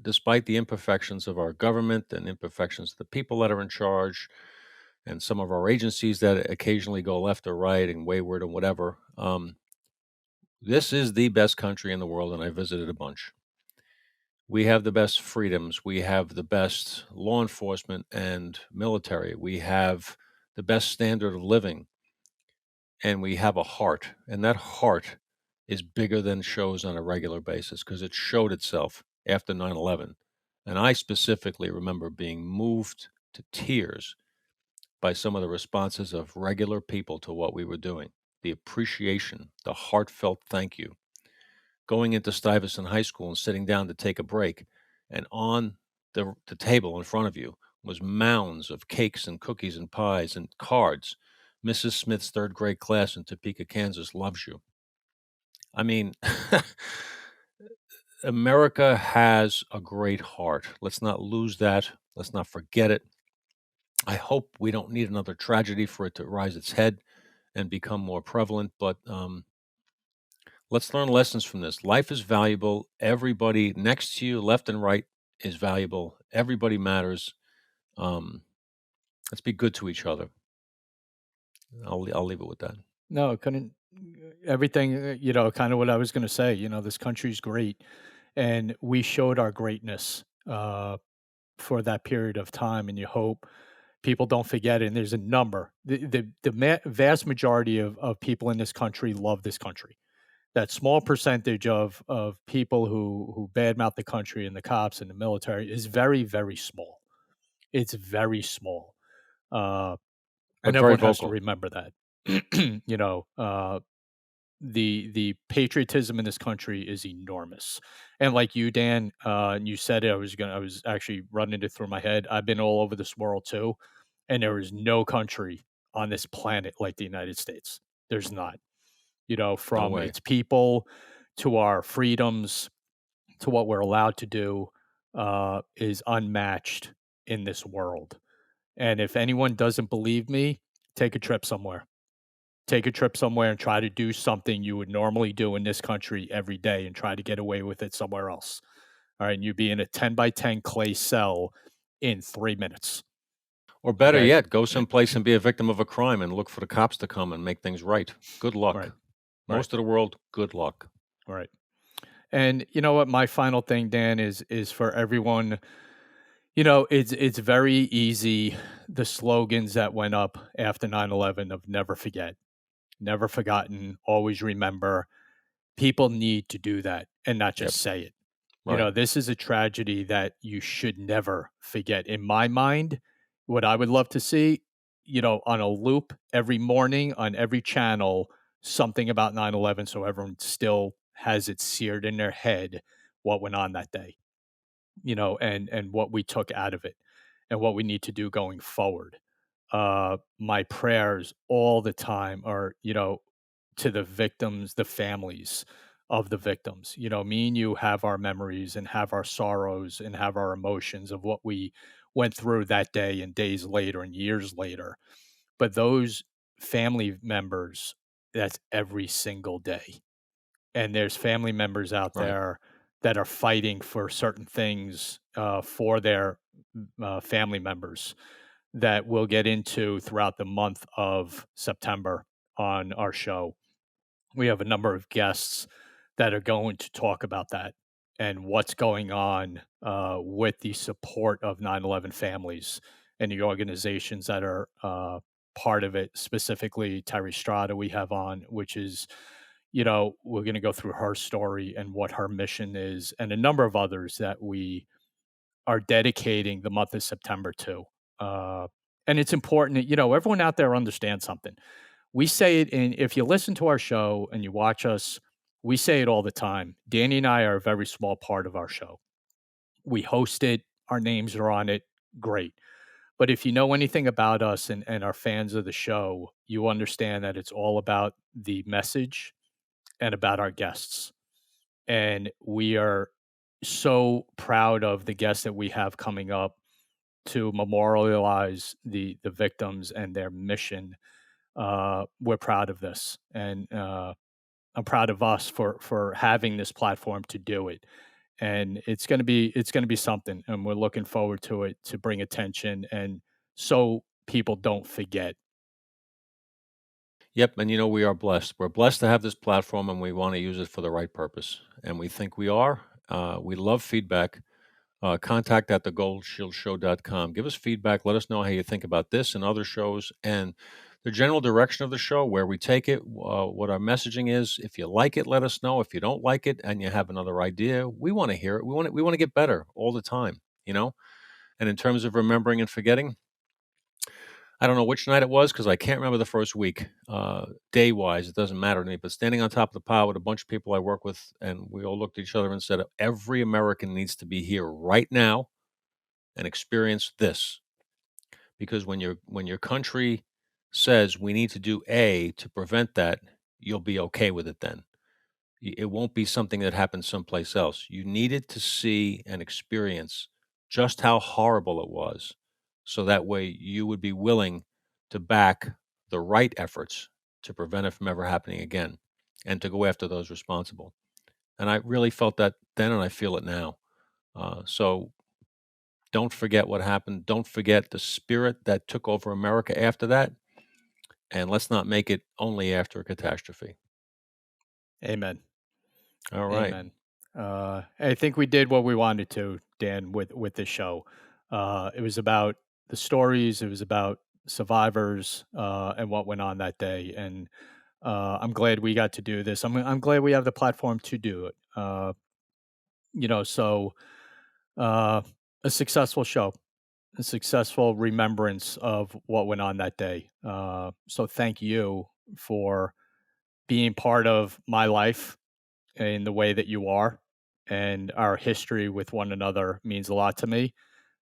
Despite the imperfections of our government and imperfections of the people that are in charge, and some of our agencies that occasionally go left or right and wayward and whatever, this is the best country in the world, and I visited a bunch. We have the best freedoms. We have the best law enforcement and military. We have the best standard of living, and we have a heart. And that heart is bigger than shows on a regular basis because it showed itself after 9/11. And I specifically remember being moved to tears by some of the responses of regular people to what we were doing. The appreciation, the heartfelt thank you. Going into Stuyvesant High School and sitting down to take a break, and on the table in front of you was mounds of cakes and cookies and pies and cards. Mrs. Smith's third grade class in Topeka, Kansas loves you. I mean, America has a great heart. Let's not lose that. Let's not forget it. I hope we don't need another tragedy for it to rise its head and become more prevalent. But let's learn lessons from this. Life is valuable. Everybody next to you, left and right, is valuable. Everybody matters. Um, let's be good to each other. I'll leave it with that. No, couldn't everything, kind of what I was going to say. This country's great, and we showed our greatness for that period of time, and you hope people don't forget it. And there's a number. The vast majority of people in this country love this country. That small percentage of people who badmouth the country and the cops and the military is very, very small. It's very small. Uh, and But very everyone has to vocal. remember that. The patriotism in this country is enormous. And like you, Dan, and you said it, I was actually running it through my head. I've been all over this world too, and there is no country on this planet like the United States. There's not. No From way. its people to our freedoms to what we're allowed to do, is unmatched in this world. And if anyone doesn't believe me, take a trip somewhere. Take a trip somewhere and try to do something you would normally do in this country every day and try to get away with it somewhere else. All right. And you'd be in a 10 by 10 clay cell in 3 minutes. Or better Okay. yet, go someplace and be a victim of a crime and look for the cops to come and make things right. Good Right. luck. Right. Most of the world, good luck. Right. And you know what? My final thing, Dan, is for everyone. It's very easy. The slogans that went up after 9/11 of never forget, never forgotten, always remember. People need to do that and not Yep. just say it. Right. This is a tragedy that you should never forget. In my mind, what I would love to see, on a loop every morning on every channel, something about 9/11, so everyone still has it seared in their head what went on that day, and what we took out of it and what we need to do going forward. My prayers all the time are, to the victims, the families of the victims. Me and you have our memories and have our sorrows and have our emotions of what we went through that day and days later and years later. But those family members, that's every single day. And there's family members out Right. there that are fighting for certain things for their family members that we'll get into throughout the month of September on our show. We have a number of guests that are going to talk about that and what's going on with the support of 9/11 families and the organizations that are part of it, specifically Terry Strada, we have on, which is, we're going to go through her story and what her mission is, and a number of others that we are dedicating the month of September to. Uh, and it's important that, everyone out there understands something. We say it in, if you listen to our show and you watch us, we say it all the time. Danny and I are a very small part of our show. We host it, our names are on it, great. But if you know anything about us and are fans of the show, you understand that it's all about the message and about our guests. And we are so proud of the guests that we have coming up to memorialize the victims and their mission. We're proud of this, and I'm proud of us for having this platform to do it. And it's gonna be something, and we're looking forward to it to bring attention and so people don't forget. Yep, and we are blessed. We're blessed to have this platform, and we want to use it for the right purpose, and we think we are. We love feedback. Contact at thegoldshieldshow.com. Give us feedback. Let us know how you think about this and other shows and the general direction of the show, where we take it, what our messaging is. If you like it, let us know. If you don't like it and you have another idea, we want to hear it. We want to get better all the time, you know? And in terms of remembering and forgetting, I don't know which night it was because I can't remember the first week. Day wise, it doesn't matter to me. But standing on top of the pile with a bunch of people I work with, and we all looked at each other and said, every American needs to be here right now and experience this, because when your country says we need to do A to prevent that, you'll be okay with it then. It won't be something that happens someplace else. You needed to see and experience just how horrible it was, so that way you would be willing to back the right efforts to prevent it from ever happening again and to go after those responsible. And I really felt that then, and I feel it now. So don't forget what happened. Don't forget the spirit that took over America after that. And let's not make it only after a catastrophe. Amen. All right. Amen. I think we did what we wanted to, Dan, with this show. It was about the stories. It was about survivors and what went on that day. And I'm glad we got to do this. I'm glad we have the platform to do it. So uh, a successful show, a successful remembrance of what went on that day. So thank you for being part of my life in the way that you are. And our history with one another means a lot to me.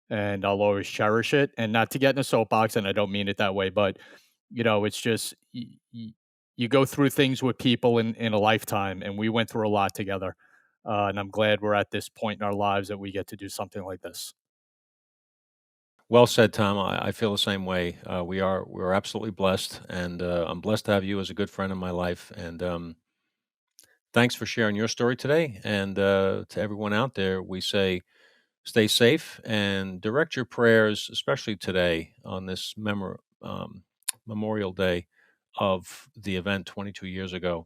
And I'll always cherish it. And not to get in a soapbox, and I don't mean it that way, but it's just you go through things with people in a lifetime, and we went through a lot together. And I'm glad we're at this point in our lives that we get to do something like this. Well said, Tom. I feel the same way. We're absolutely blessed, and I'm blessed to have you as a good friend in my life. And thanks for sharing your story today. And to everyone out there, we say stay safe and direct your prayers, especially today on this Memorial Day of the event 22 years ago.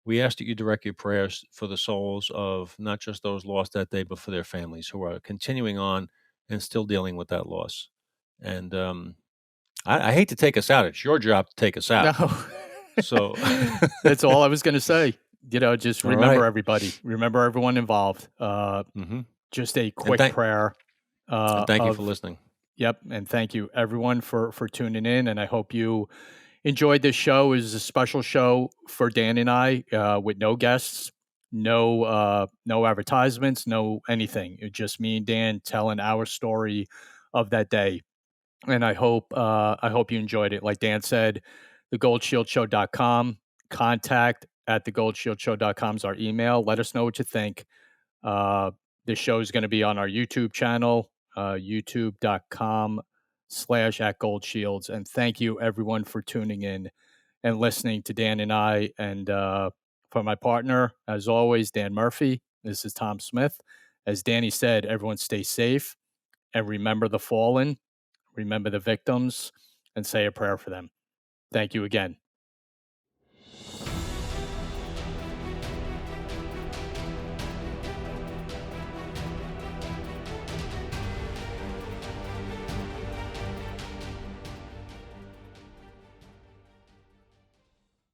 We ask that you direct your prayers for the souls of not just those lost that day, but for their families who are continuing on and still dealing with that loss. And I hate to take us out. It's your job to take us No, out. So, that's all I was going to say. Just all remember right. everybody, remember everyone involved. Hmm. Just a And quick prayer thank you for of listening. yep, and thank you everyone for tuning in, and I hope you enjoyed this show. It was a special show for Dan and I, with no guests, no advertisements, no anything. It just me and Dan telling our story of that day. And I hope you enjoyed it. Like Dan said, thegoldshieldshow.com, contact at thegoldshieldshow.com is our email. Let us know what you think. Uh, this show is going to be on our YouTube channel, youtube.com/ at Gold Shields. And thank you everyone for tuning in and listening to Dan and I. And for my partner, as always, Dan Murphy, this is Tom Smith. As Danny said, everyone stay safe and remember the fallen, remember the victims, and say a prayer for them. Thank you again.